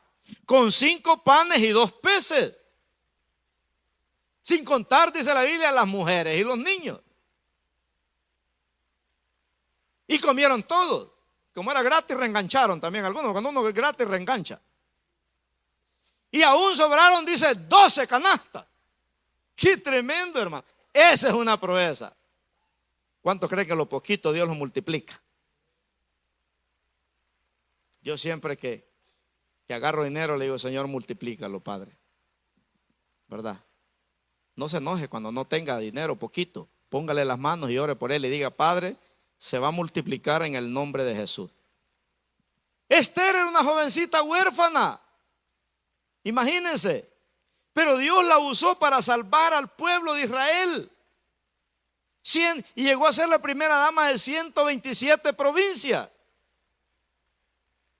Speaker 1: con 5 panes y 2 peces. Sin contar, dice la Biblia, a las mujeres y los niños. Y comieron todos. Como era gratis, reengancharon también algunos. Cuando uno es gratis, reengancha. Y aún sobraron, dice, 12 canastas. ¡Qué tremendo, hermano! Esa es una proeza. ¿Cuánto cree que lo poquito Dios lo multiplica? Yo siempre que agarro dinero le digo, Señor, multiplícalo, Padre. ¿Verdad? No se enoje cuando no tenga dinero, poquito. Póngale las manos y ore por él y diga, Padre, se va a multiplicar en el nombre de Jesús. Esther era una jovencita huérfana. Imagínense. Pero Dios la usó para salvar al pueblo de Israel. Y llegó a ser la primera dama de 127 provincias.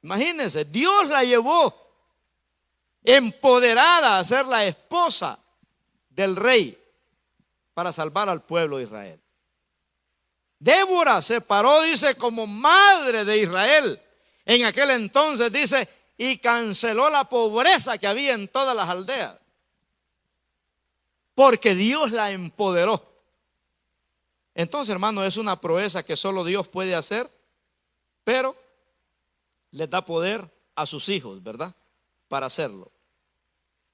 Speaker 1: Imagínense, Dios la llevó empoderada a ser la esposa del rey para salvar al pueblo de Israel. Débora se paró, dice, como madre de Israel. En aquel entonces, dice, y canceló la pobreza que había en todas las aldeas. Porque Dios la empoderó. Entonces, hermano, es una proeza que solo Dios puede hacer, pero les da poder a sus hijos, ¿verdad? Para hacerlo.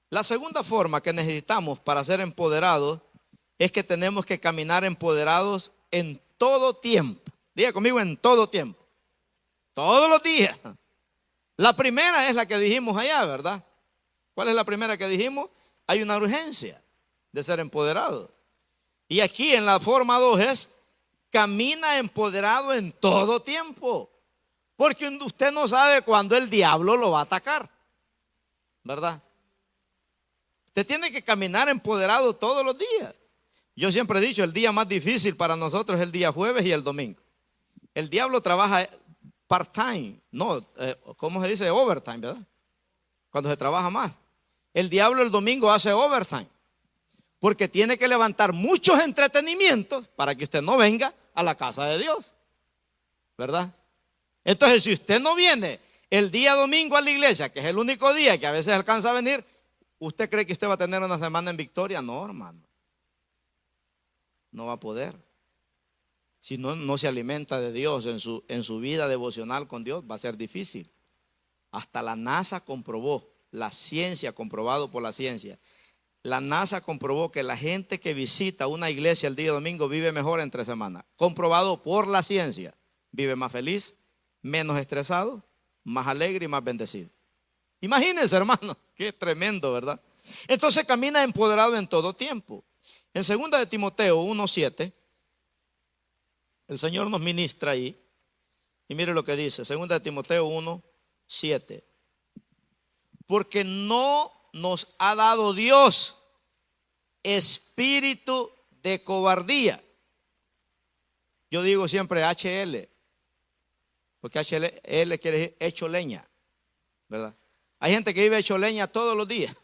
Speaker 1: La segunda forma que necesitamos para ser empoderados es que tenemos que caminar empoderados en todo tiempo. Diga conmigo, en todo tiempo. Todos los días. La primera es la que dijimos allá, ¿verdad? ¿Cuál es la primera que dijimos? Hay una urgencia de ser empoderado. Y aquí en la forma 2 es, camina empoderado en todo tiempo. Porque usted no sabe cuándo el diablo lo va a atacar, ¿verdad? Usted tiene que caminar empoderado todos los días. Yo siempre he dicho, el día más difícil para nosotros es el día jueves y el domingo. El diablo trabaja part-time, no, ¿cómo se dice? Overtime, ¿verdad? Cuando se trabaja más. El diablo el domingo hace overtime. Porque tiene que levantar muchos entretenimientos para que usted no venga a la casa de Dios, ¿verdad? Entonces, si usted no viene el día domingo a la iglesia, que es el único día que a veces alcanza a venir, ¿usted cree que usted va a tener una semana en victoria? No, hermano. No va a poder. Si no se alimenta de Dios en su vida devocional con Dios, va a ser difícil. Hasta la NASA comprobó, la ciencia, comprobado por la ciencia, la NASA comprobó que la gente que visita una iglesia el día domingo vive mejor entre semanas. Comprobado por la ciencia. Vive más feliz, menos estresado, más alegre y más bendecido. Imagínense, hermano, qué tremendo, ¿verdad? Entonces camina empoderado en todo tiempo. En 2 de Timoteo 1:7, el Señor nos ministra ahí. Y mire lo que dice, 2 de Timoteo 1:7. Porque no nos ha dado Dios espíritu de cobardía. Yo digo siempre HL, porque HL quiere decir hecho leña, ¿verdad? Hay gente que vive hecho leña todos los días.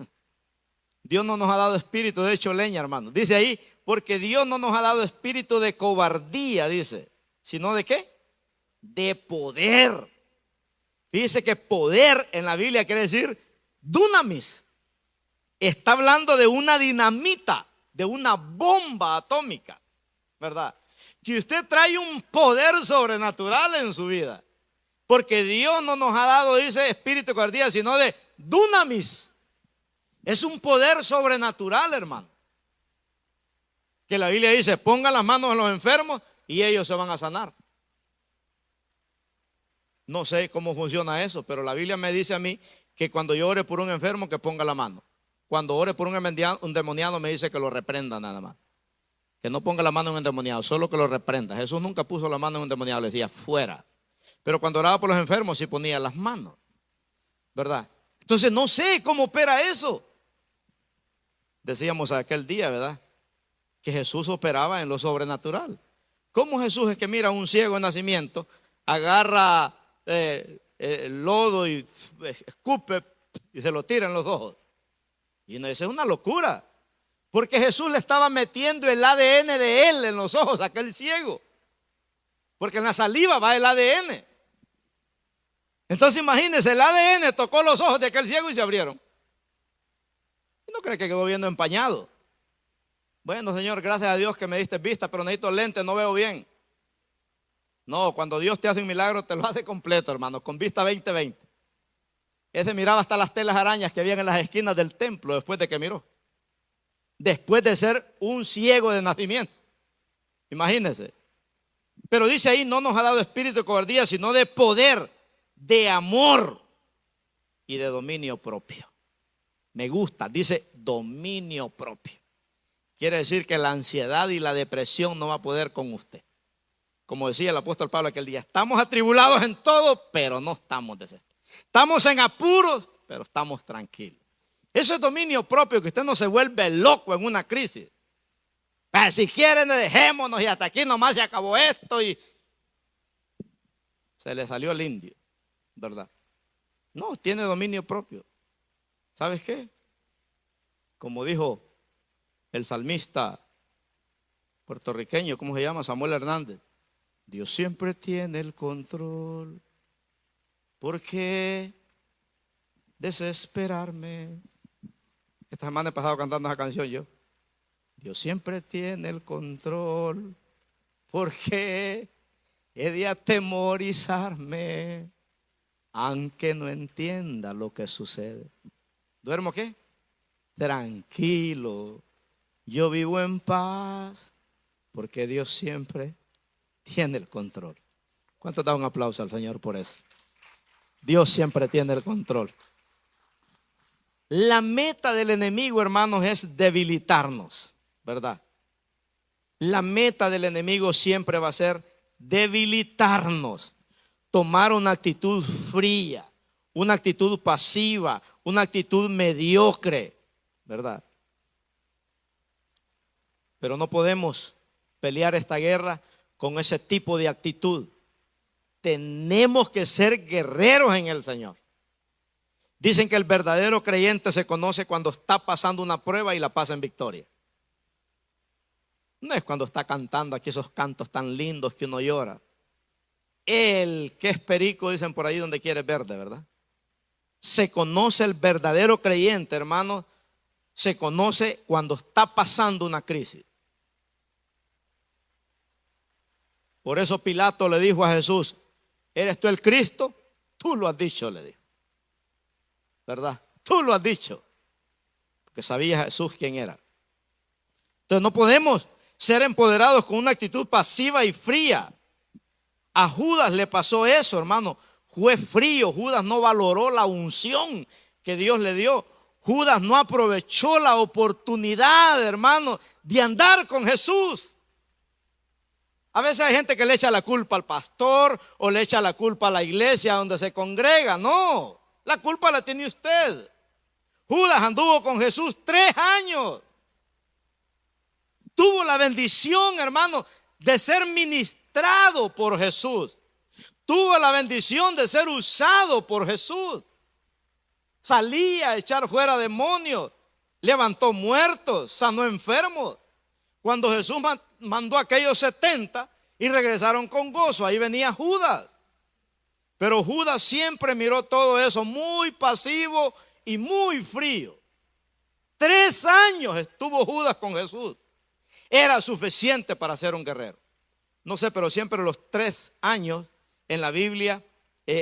Speaker 1: Dios no nos ha dado espíritu de hecho leña, hermano. Dice ahí, porque Dios no nos ha dado espíritu de cobardía, dice, sino de ¿qué? De poder. Dice que poder en la Biblia quiere decir dunamis. Está hablando de una dinamita, de una bomba atómica, ¿verdad? Que usted trae un poder sobrenatural en su vida. Porque Dios no nos ha dado, dice, espíritu de cobardía, sino de dunamis. Es un poder sobrenatural, hermano. Que la Biblia dice, pongan las manos en los enfermos y ellos se van a sanar. No sé cómo funciona eso, pero la Biblia me dice a mí que cuando yo ore por un enfermo, que ponga la mano. Cuando ore por un endemoniado, me dice que lo reprenda nada más. Que no ponga la mano en un endemoniado, solo que lo reprenda. Jesús nunca puso la mano en un endemoniado, le decía fuera. Pero cuando oraba por los enfermos, sí ponía las manos, ¿verdad? Entonces no sé cómo opera eso. Decíamos aquel día, ¿verdad? que Jesús operaba en lo sobrenatural. ¿Cómo Jesús es que mira a un ciego de nacimiento, agarra el lodo y escupe y se lo tira en los ojos? Y uno dice, es una locura, porque Jesús le estaba metiendo el ADN de él en los ojos a aquel ciego, porque en la saliva va el ADN. Entonces imagínense, el ADN tocó los ojos de aquel ciego y se abrieron. ¿Y no cree que quedó viendo empañado? Bueno, Señor, gracias a Dios que me diste vista, pero necesito lentes, no veo bien. No, cuando Dios te hace un milagro, te lo hace completo, hermano, con vista 20/20. Ese miraba hasta las telas arañas que habían en las esquinas del templo después de que miró. Después de ser un ciego de nacimiento. Imagínense. Pero dice ahí, no nos ha dado espíritu de cobardía, sino de poder, de amor y de dominio propio. Me gusta, dice dominio propio. Quiere decir que la ansiedad y la depresión no va a poder con usted. Como decía el apóstol Pablo aquel día, estamos atribulados en todo, pero no estamos desesperados. Estamos en apuros, pero estamos tranquilos. Eso es dominio propio, que usted no se vuelve loco en una crisis. Pero si quieren, dejémonos y hasta aquí nomás se acabó esto y se le salió el indio, ¿verdad? No, tiene dominio propio. ¿Sabes qué? Como dijo el salmista puertorriqueño, ¿cómo se llama? Samuel Hernández. Dios siempre tiene el control. ¿Por qué desesperarme? Esta semana he pasado cantando esa canción yo. Dios siempre tiene el control. ¿Por qué he de atemorizarme? Aunque no entienda lo que sucede. ¿Duermo qué? Tranquilo. Yo vivo en paz. Porque Dios siempre tiene el control. ¿Cuánto da un aplauso al Señor por eso? Dios siempre tiene el control. La meta del enemigo, hermanos, es debilitarnos, ¿verdad? La meta del enemigo siempre va a ser debilitarnos, tomar una actitud fría, una actitud pasiva, una actitud mediocre, ¿verdad? Pero no podemos pelear esta guerra con ese tipo de actitud. Tenemos que ser guerreros en el Señor. Dicen que el verdadero creyente se conoce cuando está pasando una prueba y la pasa en victoria. No es cuando está cantando aquí esos cantos tan lindos que uno llora. El que es perico, dicen por ahí, donde quiere verde, ¿verdad? Se conoce el verdadero creyente, hermano. Se conoce cuando está pasando una crisis. Por eso Pilato le dijo a Jesús, ¿eres tú el Cristo? Tú lo has dicho, le dijo. ¿Verdad? Tú lo has dicho. Porque sabía Jesús quién era. Entonces no podemos ser empoderados con una actitud pasiva y fría. A Judas le pasó eso, hermano. Fue frío. Judas no valoró la unción que Dios le dio. Judas no aprovechó la oportunidad, hermano, de andar con Jesús. A veces hay gente que le echa la culpa al pastor o le echa la culpa a la iglesia donde se congrega. No, la culpa la tiene usted. Judas anduvo con Jesús 3 años. Tuvo la bendición, hermano, de ser ministrado por Jesús. Tuvo la bendición de ser usado por Jesús. Salía a echar fuera demonios, levantó muertos, sanó enfermos. Cuando Jesús mandó a aquellos 70 y regresaron con gozo, ahí venía Judas. Pero Judas siempre miró todo eso muy pasivo y muy frío. 3 años estuvo Judas con Jesús. Era suficiente para ser un guerrero. No sé, pero siempre los 3 años en la Biblia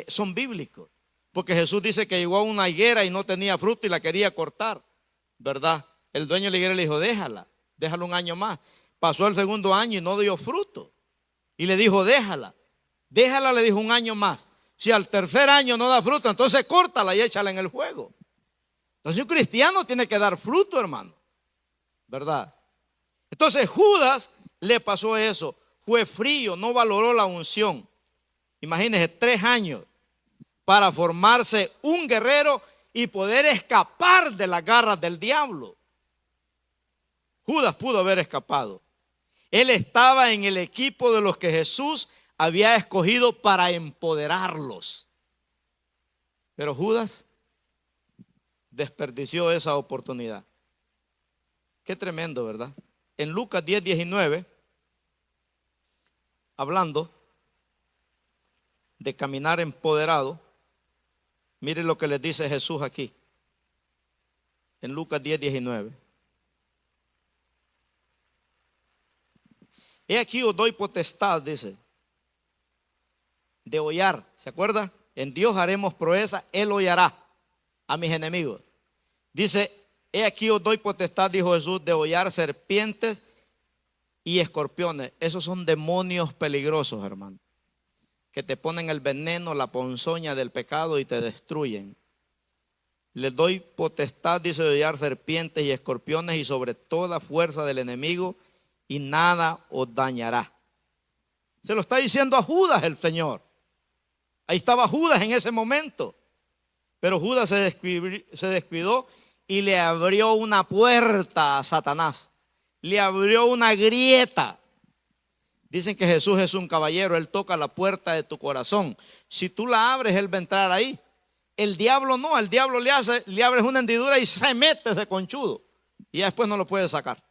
Speaker 1: son bíblicos. Porque Jesús dice que llegó a una higuera y no tenía fruto y la quería cortar, ¿verdad? El dueño de la higuera le dijo, déjala 1 año más. Pasó el 2.º año y no dio fruto. Y le dijo, déjala, le dijo 1 año más. Si al 3.er año no da fruto, entonces córtala y échala en el fuego. Entonces un cristiano tiene que dar fruto, hermano, ¿verdad? Entonces Judas le pasó eso. Fue frío, no valoró la unción. Imagínense, 3 años para formarse un guerrero y poder escapar de las garras del diablo. Judas pudo haber escapado. Él estaba en el equipo de los que Jesús había escogido para empoderarlos. Pero Judas desperdició esa oportunidad. Qué tremendo, ¿verdad? En Lucas 10:19, hablando de caminar empoderado, mire lo que les dice Jesús aquí. En Lucas 10:19. He aquí os doy potestad, dice, de hollar. ¿Se acuerda? En Dios haremos proeza, Él hollará a mis enemigos. Dice, he aquí os doy potestad, dijo Jesús, de hollar serpientes y escorpiones. Esos son demonios peligrosos, hermano, que te ponen el veneno, la ponzoña del pecado y te destruyen. Les doy potestad, dice, de hollar serpientes y escorpiones y sobre toda fuerza del enemigo, y nada os dañará. Se lo está diciendo a Judas el Señor. Ahí estaba Judas en ese momento. Pero Judas se descuidó y le abrió una puerta a Satanás. Le abrió una grieta. Dicen que Jesús es un caballero. Él toca la puerta de tu corazón. Si tú la abres, Él va a entrar ahí. El diablo no. El diablo le abres una hendidura y se mete ese conchudo. Y después no lo puede sacar.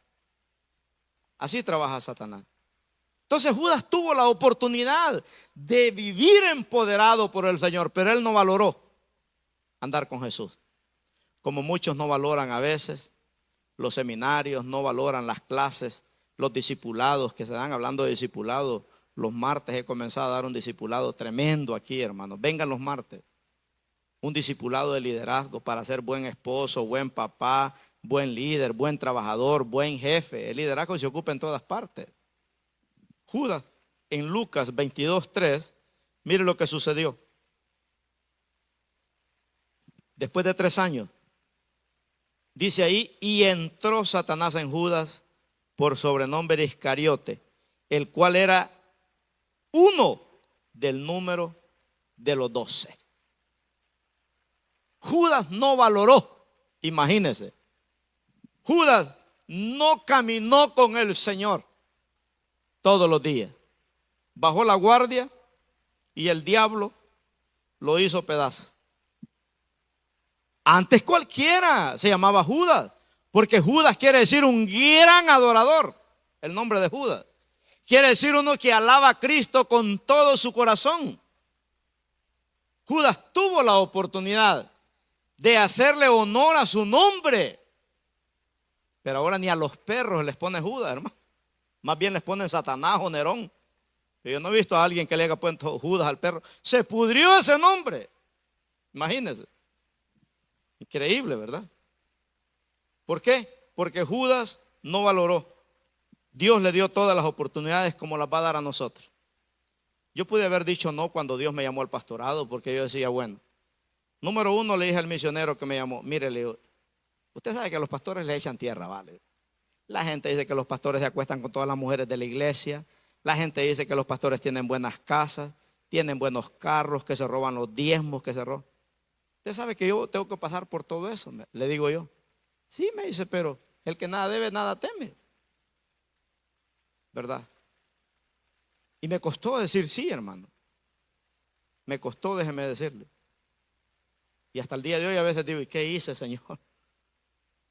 Speaker 1: Así trabaja Satanás. Entonces Judas tuvo la oportunidad de vivir empoderado por el Señor, pero él no valoró andar con Jesús. Como muchos no valoran a veces los seminarios, no valoran las clases, los discipulados que se dan. Hablando de discipulados, los martes he comenzado a dar un discipulado tremendo aquí, hermanos. Vengan los martes. Un discipulado de liderazgo para ser buen esposo, buen papá, buen líder, buen trabajador, buen jefe. El liderazgo se ocupa en todas partes. Judas, en Lucas 22:3, mire lo que sucedió. Después de 3 años, dice ahí, y entró Satanás en Judas por sobrenombre Iscariote, el cual era uno del número de los 12. Judas no valoró, imagínense. Judas no caminó con el Señor todos los días. Bajó la guardia y el diablo lo hizo pedazo. Antes cualquiera se llamaba Judas, porque Judas quiere decir un gran adorador. El nombre de Judas quiere decir uno que alaba a Cristo con todo su corazón. Judas tuvo la oportunidad de hacerle honor a su nombre. Pero ahora ni a los perros les pone Judas, hermano. Más bien les ponen Satanás o Nerón. Yo no he visto a alguien que le haya puesto Judas al perro. Se pudrió ese nombre. Imagínense. Increíble, ¿verdad? ¿Por qué? Porque Judas no valoró. Dios le dio todas las oportunidades como las va a dar a nosotros. Yo pude haber dicho no cuando Dios me llamó al pastorado, porque yo decía, bueno, número 1 le dije al misionero que me llamó, mire, le digo, usted sabe que a los pastores le echan tierra, ¿vale? La gente dice que los pastores se acuestan con todas las mujeres de la iglesia. La gente dice que los pastores tienen buenas casas, tienen buenos carros, que se roban los diezmos, que se roban. Usted sabe que yo tengo que pasar por todo eso, le digo yo. Sí, me dice, pero el que nada debe, nada teme. ¿Verdad? Y me costó decir sí, hermano. Me costó, déjeme decirle. Y hasta el día de hoy a veces digo, ¿y qué hice, Señor?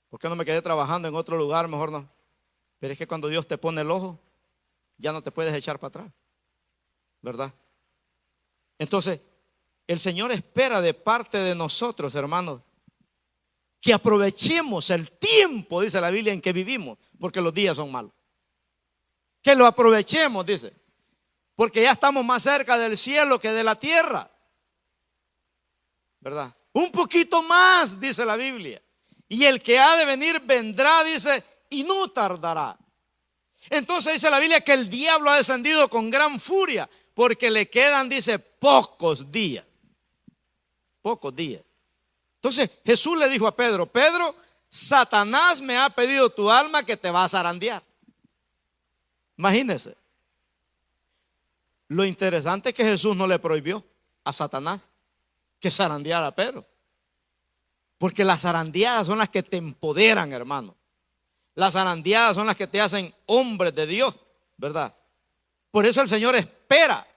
Speaker 1: ¿Por qué no me quedé trabajando en otro lugar? Mejor no. Pero es que cuando Dios te pone el ojo, ya no te puedes echar para atrás. ¿Verdad? Entonces, el Señor espera de parte de nosotros, hermanos, que aprovechemos el tiempo, dice la Biblia, en que vivimos, porque los días son malos. Que lo aprovechemos, dice, porque ya estamos más cerca del cielo que de la tierra. ¿Verdad? Un poquito más, dice la Biblia. Y el que ha de venir vendrá, dice, y no tardará. Entonces dice la Biblia que el diablo ha descendido con gran furia, porque le quedan, dice, pocos días. Pocos días. Entonces Jesús le dijo a Pedro, Pedro, Satanás me ha pedido tu alma que te va a zarandear. Imagínense. Lo interesante es que Jesús no le prohibió a Satanás que zarandeara a Pedro. Porque las zarandeadas son las que te empoderan, hermano. Las zarandeadas son las que te hacen hombres de Dios, ¿verdad? Por eso el Señor espera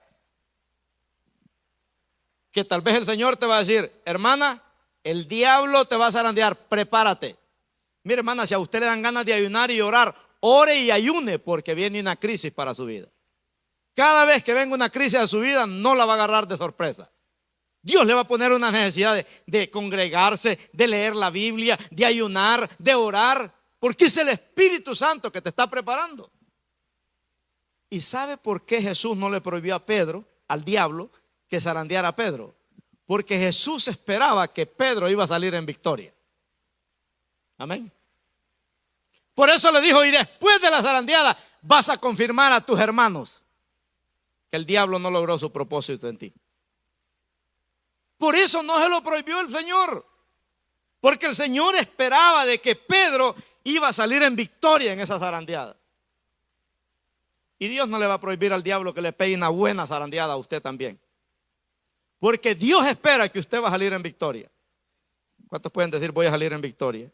Speaker 1: que tal vez el Señor te va a decir: hermana, el diablo te va a zarandear, prepárate. Mire, hermana, si a usted le dan ganas de ayunar y orar, ore y ayune, porque viene una crisis para su vida. Cada vez que venga una crisis a su vida, no la va a agarrar de sorpresa. Dios le va a poner una necesidad de congregarse, de leer la Biblia, de ayunar, de orar, porque es el Espíritu Santo que te está preparando. ¿Y sabe por qué Jesús no le prohibió a Pedro, al diablo, que zarandeara a Pedro? Porque Jesús esperaba que Pedro iba a salir en victoria. Amén. Por eso le dijo: y después de la zarandeada vas a confirmar a tus hermanos que el diablo no logró su propósito en ti. Por eso no se lo prohibió el Señor, porque el Señor esperaba de que Pedro iba a salir en victoria en esa zarandeada. Y Dios no le va a prohibir al diablo que le pegue una buena zarandeada a usted también, porque Dios espera que usted va a salir en victoria. ¿Cuántos pueden decir: voy a salir en victoria?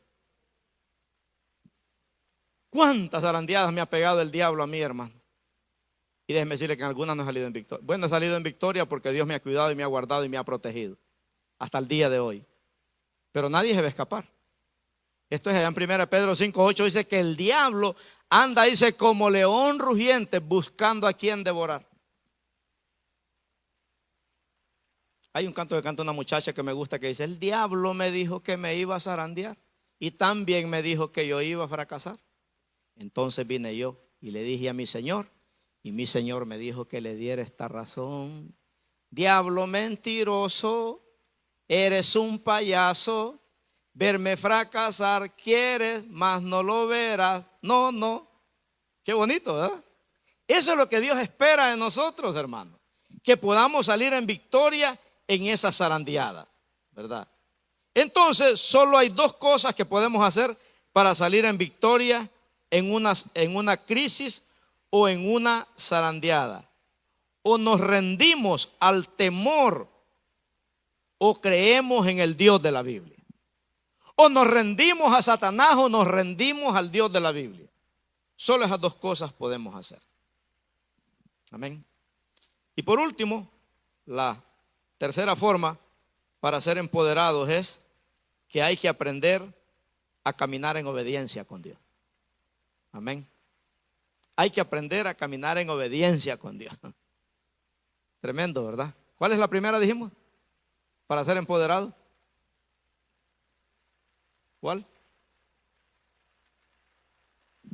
Speaker 1: ¿Cuántas zarandeadas me ha pegado el diablo a mí, hermano? Y déjeme decirle que en algunas no he salido en victoria. Bueno, he salido en victoria porque Dios me ha cuidado y me ha guardado y me ha protegido hasta el día de hoy. Pero nadie se va a escapar. Esto es allá en 1 Pedro 5:8, dice que el diablo anda, dice, como león rugiente buscando a quien devorar. Hay un canto que canta una muchacha que me gusta que dice: el diablo me dijo que me iba a zarandear y también me dijo que yo iba a fracasar. Entonces vine yo y le dije a mi Señor, y mi Señor me dijo que le diera esta razón: diablo mentiroso, eres un payaso, verme fracasar quieres, mas no lo verás. No, no. Qué bonito, ¿verdad? Eso es lo que Dios espera de nosotros, hermanos, que podamos salir en victoria en esa zarandeada, ¿verdad? Entonces, solo hay dos cosas que podemos hacer para salir en victoria en una crisis o en una zarandeada. O nos rendimos al temor, o creemos en el Dios de la Biblia. O nos rendimos a Satanás, o nos rendimos al Dios de la Biblia. Solo esas dos cosas podemos hacer. Amén. Y por último, la tercera forma para ser empoderados es que hay que aprender a caminar en obediencia con Dios. Amén. Hay que aprender a caminar en obediencia con Dios. Tremendo, ¿verdad? ¿Cuál es la primera, dijimos, para ser empoderado? ¿Cuál?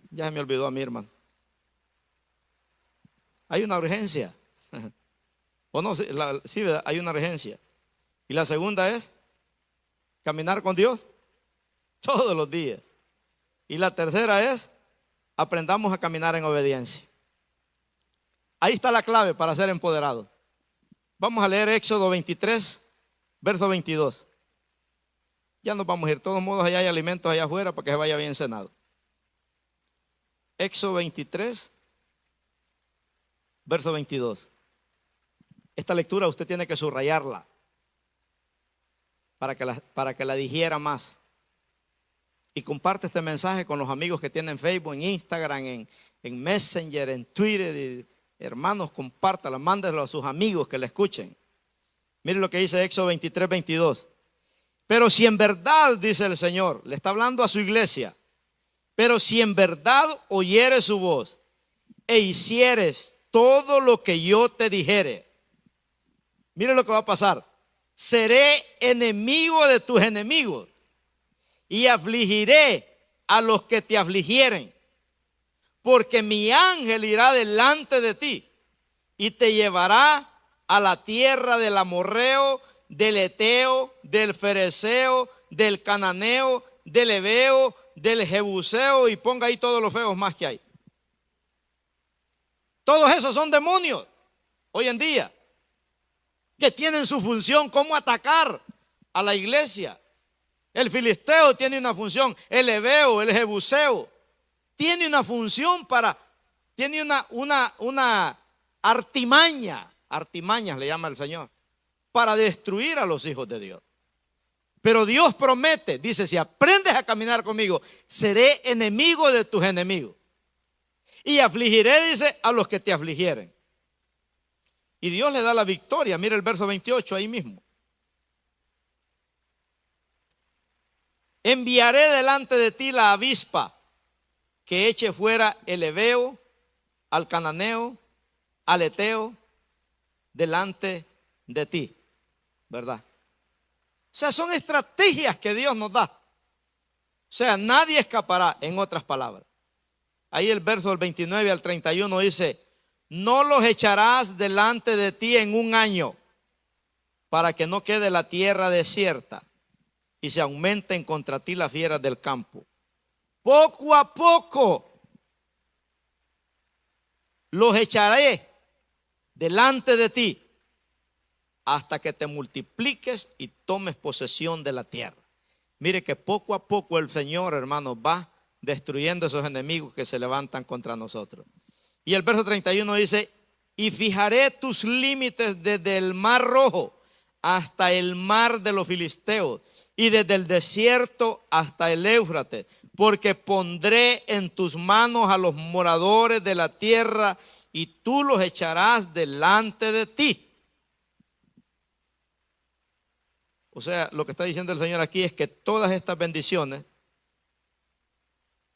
Speaker 1: Ya se me olvidó a mí, hermano. Hay una urgencia. ¿O no? Sí, hay una urgencia. Y la segunda es caminar con Dios todos los días. Y la tercera es aprendamos a caminar en obediencia. Ahí está la clave para ser empoderado. Vamos a leer Éxodo 23, verso 22. Ya nos vamos a ir. De todos modos, allá hay alimentos allá afuera para que se vaya bien cenado. Éxodo 23, verso 22. Esta lectura usted tiene que subrayarla para que la digiera más. Y comparte este mensaje con los amigos que tienen Facebook, en Instagram, en Messenger, en Twitter. Y, hermanos, compártala, mándelo a sus amigos que la escuchen. Miren lo que dice Éxodo 23, 22. Pero si en verdad, dice el Señor, le está hablando a su iglesia, pero si en verdad oyeres su voz e hicieres todo lo que yo te dijere, mire lo que va a pasar: seré enemigo de tus enemigos y afligiré a los que te afligieren, porque mi ángel irá delante de ti y te llevará a la tierra del amorreo, del eteo, del fereceo, del cananeo, del heveo, del jebuseo, y ponga ahí todos los feos más que hay. Todos esos son demonios hoy en día que tienen su función cómo atacar a la iglesia. El filisteo tiene una función, el heveo, el jebuseo tiene una función tiene una artimañas le llama el Señor, para destruir a los hijos de Dios. Pero Dios promete, dice, si aprendes a caminar conmigo, seré enemigo de tus enemigos. Y afligiré, dice, a los que te afligieren. Y Dios le da la victoria. Mira el verso 28 ahí mismo. Enviaré delante de ti la avispa que eche fuera el heveo, al cananeo, al eteo, delante de ti. ¿Verdad? O sea, son estrategias que Dios nos da. O sea, nadie escapará, en otras palabras. Ahí el verso del 29 al 31 dice, no los echarás delante de ti en un año, para que no quede la tierra desierta y se aumenten contra ti las fieras del campo. Poco a poco los echaré delante de ti hasta que te multipliques y tomes posesión de la tierra. Mire que poco a poco el Señor, hermanos, va destruyendo esos enemigos que se levantan contra nosotros. Y el verso 31 dice, y fijaré tus límites desde el mar Rojo hasta el mar de los filisteos y desde el desierto hasta el Éufrates, porque pondré en tus manos a los moradores de la tierra y tú los echarás delante de ti. O sea, lo que está diciendo el Señor aquí es que todas estas bendiciones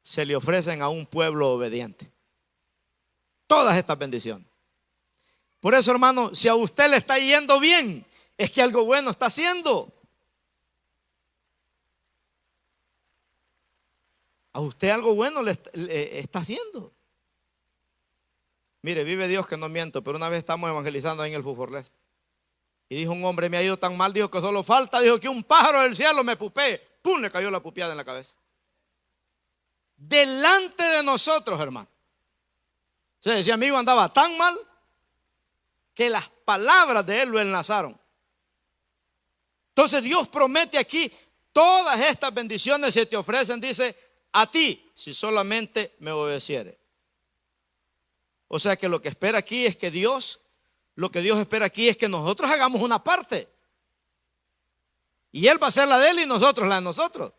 Speaker 1: se le ofrecen a un pueblo obediente. Todas estas bendiciones. Por eso, hermano, si a usted le está yendo bien, es que algo bueno está haciendo. A usted algo bueno le está haciendo. Mire, vive Dios que no miento, pero una vez estamos evangelizando ahí en el Fuforles. Y dijo un hombre, me ha ido tan mal, dijo que solo falta, dijo que un pájaro del cielo me pupee. ¡Pum! Le cayó la pupiada en la cabeza. Delante de nosotros, hermano. O sea, ese amigo andaba tan mal que las palabras de él lo enlazaron. Entonces Dios promete aquí, todas estas bendiciones se te ofrecen, dice, a ti, si solamente me obedecieres. O sea que lo que espera aquí es que Dios, lo que Dios espera aquí es que nosotros hagamos una parte. Y Él va a hacer la de Él y nosotros la de nosotros.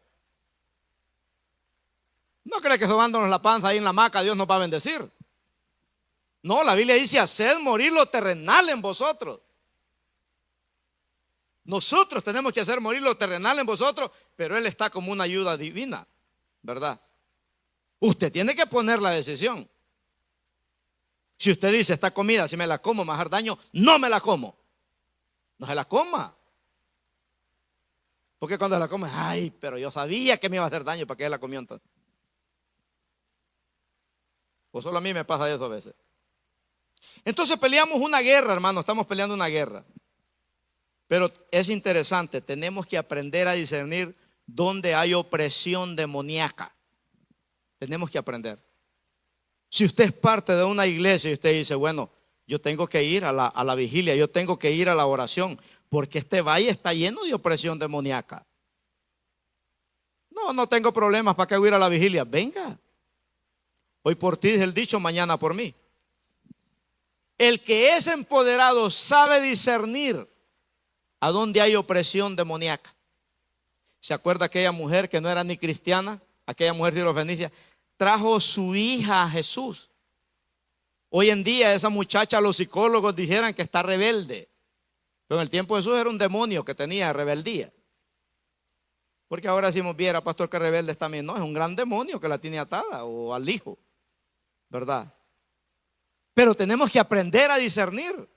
Speaker 1: No cree que sobándonos la panza ahí en la hamaca Dios nos va a bendecir. No, la Biblia dice, haced morir lo terrenal en vosotros. Nosotros tenemos que hacer morir lo terrenal en vosotros, pero Él está como una ayuda divina, ¿verdad? Usted tiene que poner la decisión. Si usted dice, esta comida, si me la como, me va a hacer daño, no me la como. No se la coma. Porque cuando la come, ay, pero yo sabía que me iba a hacer daño, ¿para qué la comió entonces? Pues solo a mí me pasa eso a veces. Entonces peleamos una guerra, hermano, estamos peleando una guerra. Pero es interesante, tenemos que aprender a discernir dónde hay opresión demoníaca. Tenemos que aprender. Si usted es parte de una iglesia y usted dice, bueno, yo tengo que ir a la vigilia, yo tengo que ir a la oración, porque este valle está lleno de opresión demoníaca. No tengo problemas, ¿para qué voy a ir a la vigilia? Venga. Hoy por ti es el dicho, mañana por mí. El que es empoderado sabe discernir a dónde hay opresión demoníaca. ¿Se acuerda aquella mujer que no era ni cristiana? Aquella mujer de los Fenicia trajo su hija a Jesús. Hoy en día esa muchacha, los psicólogos dijeran que está rebelde. Pero en el tiempo de Jesús era un demonio que tenía rebeldía. Porque ahora si viera, pastor, que rebelde es también. No, es un gran demonio que la tiene atada o al hijo. ¿Verdad? Pero tenemos que aprender a discernir.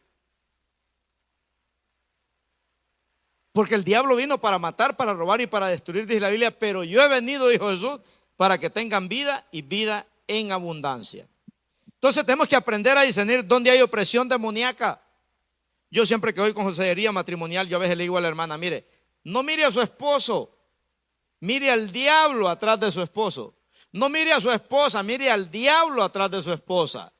Speaker 1: Porque el diablo vino para matar, para robar y para destruir, dice la Biblia. Pero yo he venido, dijo Jesús, para que tengan vida y vida en abundancia. Entonces tenemos que aprender a discernir dónde hay opresión demoníaca. Yo siempre que voy con consejería matrimonial, yo a veces le digo a la hermana, mire, no mire a su esposo, mire al diablo atrás de su esposo. No mire a su esposa, mire al diablo atrás de su esposa.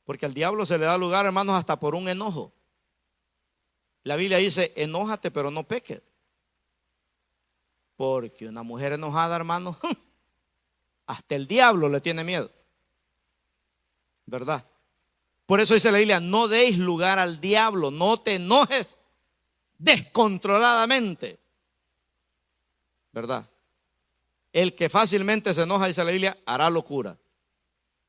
Speaker 1: Porque al diablo se le da lugar, hermanos, hasta por un enojo. La Biblia dice, enójate pero no peques. Porque una mujer enojada, hermano, hasta el diablo le tiene miedo. ¿Verdad? Por eso dice la Biblia, no deis lugar al diablo, no te enojes descontroladamente, ¿verdad? El que fácilmente se enoja, dice la Biblia, hará locura.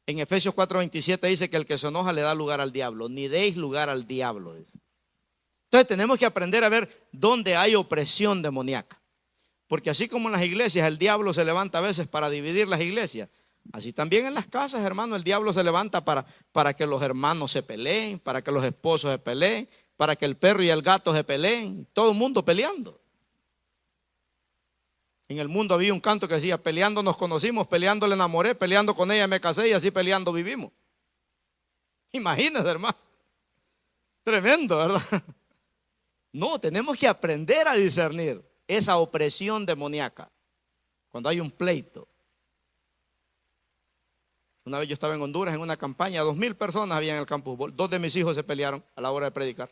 Speaker 1: En Efesios 4:27 dice que el que se enoja le da lugar al diablo. Ni deis lugar al diablo, dice. Entonces tenemos que aprender a ver dónde hay opresión demoníaca. Porque así como en las iglesias el diablo se levanta a veces para dividir las iglesias, así también en las casas, hermano, el diablo se levanta para que los hermanos se peleen, para que los esposos se peleen, para que el perro y el gato se peleen, todo el mundo peleando. En el mundo había un canto que decía, peleando nos conocimos, peleando le enamoré, peleando con ella me casé y así peleando vivimos. Imagínense, hermano. Tremendo, ¿verdad? No, tenemos que aprender a discernir esa opresión demoníaca cuando hay un pleito. Una vez yo estaba en Honduras en una campaña, 2,000 personas había en el campus. 2 de mis hijos se pelearon a la hora de predicar.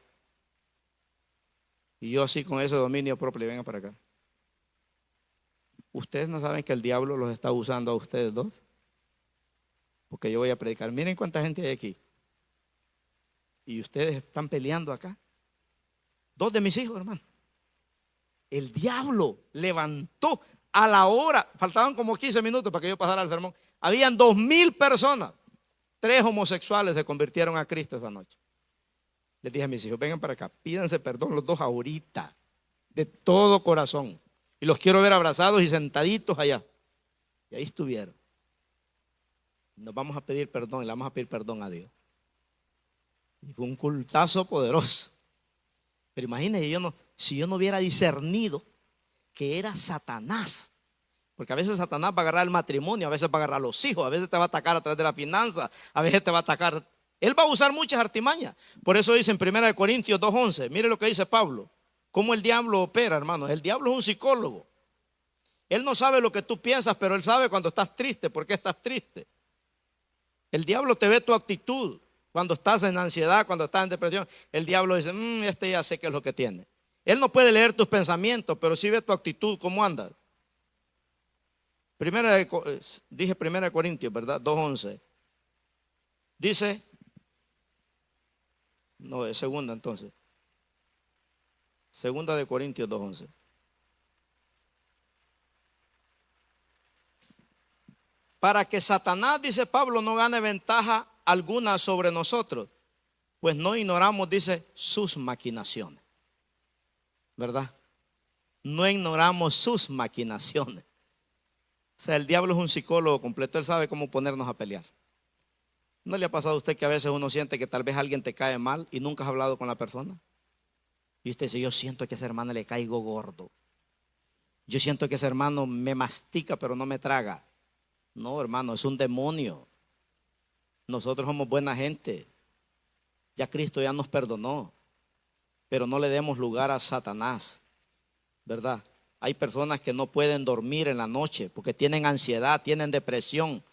Speaker 1: Y yo así con ese dominio propio, le vengan para acá. ¿Ustedes no saben que el diablo los está usando a ustedes dos? Porque yo voy a predicar. Miren cuánta gente hay aquí. Y ustedes están peleando acá. 2 de mis hijos, hermano. El diablo levantó a la hora. Faltaban como 15 minutos para que yo pasara el sermón. Habían 2,000 personas. 3 homosexuales se convirtieron a Cristo esa noche. Les dije a mis hijos, vengan para acá. Pídanse perdón los dos ahorita. De todo corazón. Y los quiero ver abrazados y sentaditos allá. Y ahí estuvieron. Nos vamos a pedir perdón y le vamos a pedir perdón a Dios. Y fue un cultazo poderoso. Pero imagínense, si yo no hubiera discernido que era Satanás. Porque a veces Satanás va a agarrar el matrimonio, a veces va a agarrar los hijos, a veces te va a atacar a través de la finanza, a veces te va a atacar. Él va a usar muchas artimañas. Por eso dice en 1 Corintios 2:11, mire lo que dice Pablo. Cómo el diablo opera, hermanos. El diablo es un psicólogo. Él no sabe lo que tú piensas, pero él sabe cuando estás triste, por qué estás triste. El diablo te ve tu actitud. Cuando estás en ansiedad, cuando estás en depresión, el diablo dice, este ya sé qué es lo que tiene. Él no puede leer tus pensamientos, pero sí ve tu actitud, cómo andas. Dije 1 Corintios, ¿verdad? 2:11. Dice, no, es segunda entonces. Segunda de Corintios 2:11. Para que Satanás, dice Pablo, no gane ventaja alguna sobre nosotros, pues no ignoramos, dice, sus maquinaciones. ¿Verdad? No ignoramos sus maquinaciones. O sea, el diablo es un psicólogo completo, él sabe cómo ponernos a pelear. ¿No le ha pasado a usted que a veces uno siente que tal vez alguien te cae mal y nunca has hablado con la persona? Y usted dice, yo siento que a ese hermano le caigo gordo. Yo siento que ese hermano me mastica pero no me traga. No, hermano, es un demonio. Nosotros somos buena gente. Ya Cristo ya nos perdonó. Pero no le demos lugar a Satanás. ¿Verdad? Hay personas que no pueden dormir en la noche porque tienen ansiedad, tienen depresión.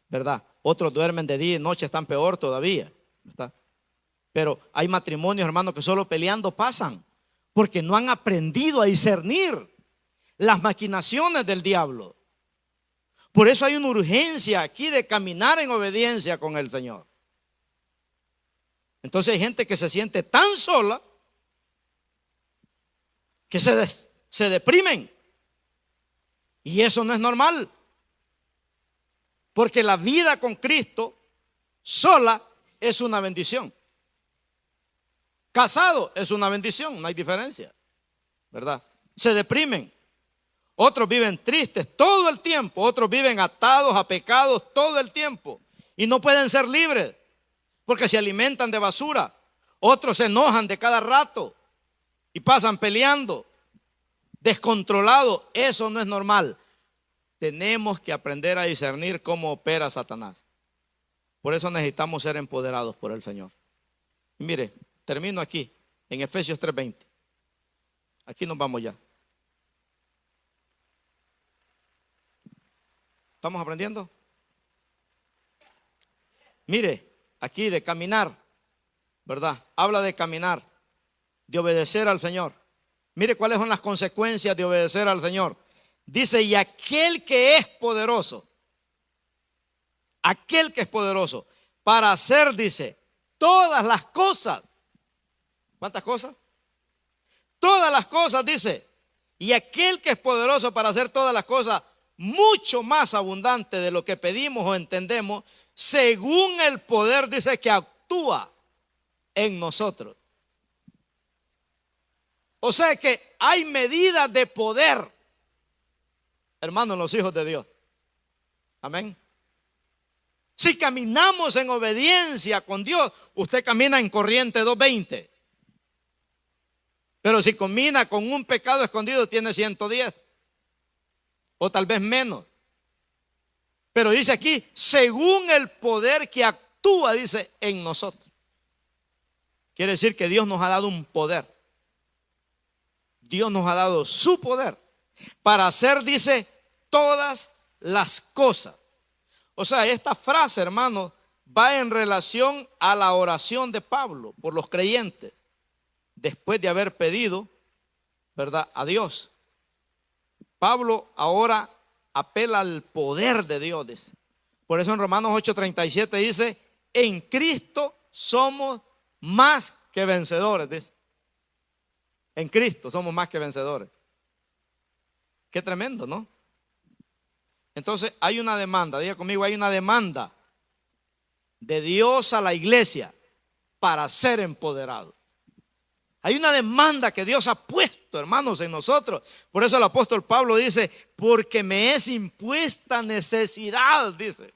Speaker 1: ¿Verdad? Otros duermen de día y noche, están peor todavía. ¿Verdad? Pero hay matrimonios, hermanos, que solo peleando pasan. Porque no han aprendido a discernir las maquinaciones del diablo. Por eso hay una urgencia aquí de caminar en obediencia con el Señor. Entonces hay gente que se siente tan sola que se deprimen. Y eso no es normal. Porque la vida con Cristo sola es una bendición. Casado es una bendición, no hay diferencia, ¿verdad? Se deprimen. Otros viven tristes todo el tiempo. Otros viven atados a pecados todo el tiempo. Y no pueden ser libres porque se alimentan de basura. Otros se enojan de cada rato y pasan peleando, descontrolados. Eso no es normal. Tenemos que aprender a discernir cómo opera Satanás. Por eso necesitamos ser empoderados por el Señor. Y mire, termino aquí, en Efesios 3:20. Aquí nos vamos ya. ¿Estamos aprendiendo? Mire, aquí de caminar, ¿verdad? Habla de caminar, de obedecer al Señor. Mire cuáles son las consecuencias de obedecer al Señor. Dice, y aquel que es poderoso para hacer, dice, todas las cosas. ¿Cuántas cosas? todas las cosas, dice, y aquel que es poderoso para hacer todas las cosas mucho más abundante de lo que pedimos o entendemos, según el poder, dice, que actúa en nosotros. O sea que hay medidas de poder, hermanos, los hijos de Dios. Amén. Si caminamos en obediencia con Dios, usted camina en corriente 220. Pero si camina con un pecado escondido, tiene 110. O tal vez menos. Pero dice aquí, según el poder que actúa, dice, en nosotros. Quiere decir que Dios nos ha dado un poder. Dios nos ha dado su poder para hacer, dice, todas las cosas. O sea, esta frase, hermano, va en relación a la oración de Pablo por los creyentes, después de haber pedido, ¿verdad?, a Dios. Pablo ahora apela al poder de Dios, dice. Por eso en Romanos 8:37 dice, en Cristo somos más que vencedores, dice. En Cristo somos más que vencedores. Qué tremendo, ¿no? Entonces hay una demanda, diga conmigo, hay una demanda de Dios a la iglesia para ser empoderado. Hay una demanda que Dios ha puesto, hermanos, en nosotros. Por eso el apóstol Pablo dice, porque me es impuesta necesidad, dice.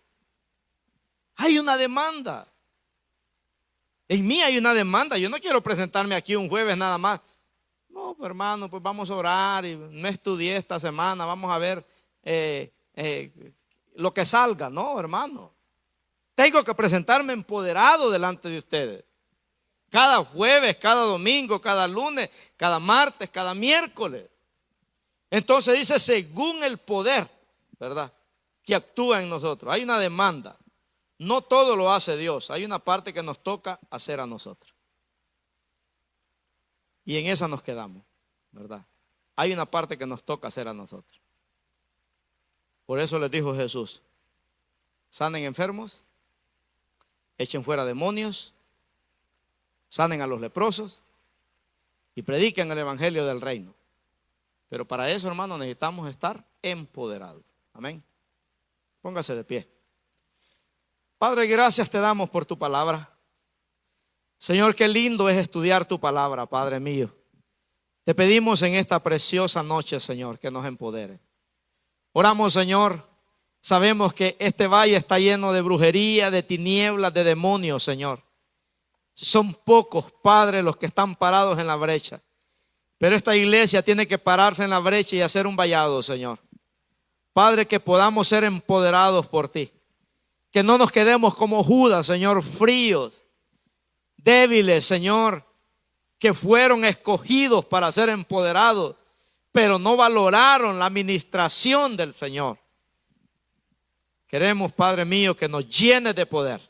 Speaker 1: Hay una demanda. En mí hay una demanda. Yo no quiero presentarme aquí un jueves nada más. No, pues, hermano, pues vamos a orar y no estudié esta semana, vamos a ver lo que salga. No, hermano. Tengo que presentarme empoderado delante de ustedes. Cada jueves, cada domingo, cada lunes, cada martes, cada miércoles. Entonces dice, según el poder, ¿verdad?, que actúa en nosotros. Hay una demanda. No todo lo hace Dios. Hay una parte que nos toca hacer a nosotros. Y en esa nos quedamos, ¿verdad? Hay una parte que nos toca hacer a nosotros. Por eso les dijo Jesús, sanen enfermos, echen fuera demonios, sanen a los leprosos y prediquen el evangelio del reino. Pero para eso, hermano, necesitamos estar empoderados. Amén. Póngase de pie. Padre, gracias te damos por tu palabra. Señor, qué lindo es estudiar tu palabra, Padre mío. Te pedimos en esta preciosa noche, Señor, que nos empodere. Oramos, Señor, sabemos que este valle está lleno de brujería, de tinieblas, de demonios, Señor. Son pocos, Padre, los que están parados en la brecha. Pero esta iglesia tiene que pararse en la brecha y hacer un vallado, Señor. Padre, que podamos ser empoderados por ti. Que no nos quedemos como Judas, Señor, fríos, débiles, Señor, que fueron escogidos para ser empoderados, pero no valoraron la administración del Señor. Queremos, Padre mío, que nos llenes de poder,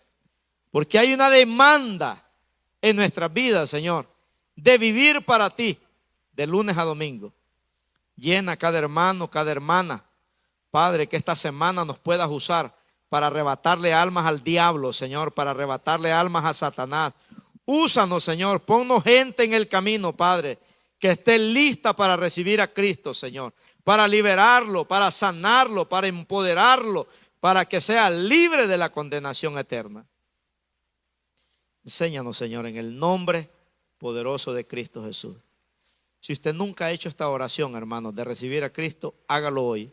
Speaker 1: porque hay una demanda en nuestras vidas, Señor, de vivir para ti de lunes a domingo. Llena cada hermano, cada hermana, Padre, que esta semana nos puedas usar para arrebatarle almas al diablo, Señor, para arrebatarle almas a Satanás. Úsanos, Señor, ponnos gente en el camino, Padre, que esté lista para recibir a Cristo, Señor, para liberarlo, para sanarlo, para empoderarlo, para que sea libre de la condenación eterna. Enséñanos, Señor, en el nombre poderoso de Cristo Jesús. Si usted nunca ha hecho esta oración, hermanos, de recibir a Cristo, hágalo hoy.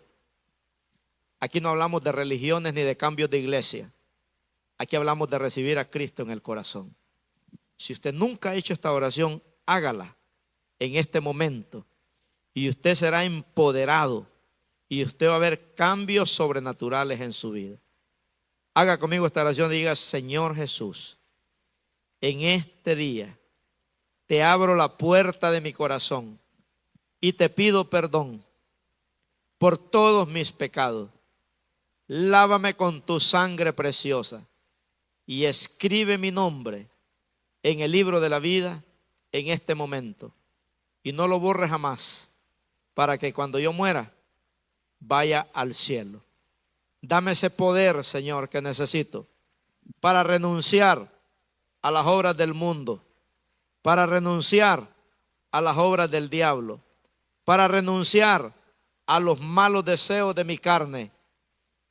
Speaker 1: Aquí no hablamos de religiones ni de cambios de iglesia. Aquí hablamos de recibir a Cristo en el corazón. Si usted nunca ha hecho esta oración, hágala en este momento y usted será empoderado y usted va a ver cambios sobrenaturales en su vida. Haga conmigo esta oración y diga, Señor Jesús, en este día te abro la puerta de mi corazón y te pido perdón por todos mis pecados. Lávame con tu sangre preciosa y escribe mi nombre en el libro de la vida en este momento. Y no lo borres jamás, para que cuando yo muera, vaya al cielo. Dame ese poder, Señor, que necesito para renunciar a las obras del mundo, para renunciar a las obras del diablo, para renunciar a los malos deseos de mi carne.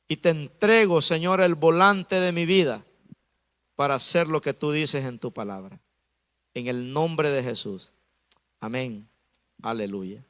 Speaker 1: Y te entrego, Señor, el volante de mi vida para hacer lo que tú dices en tu palabra. En el nombre de Jesús. Amén. Aleluya.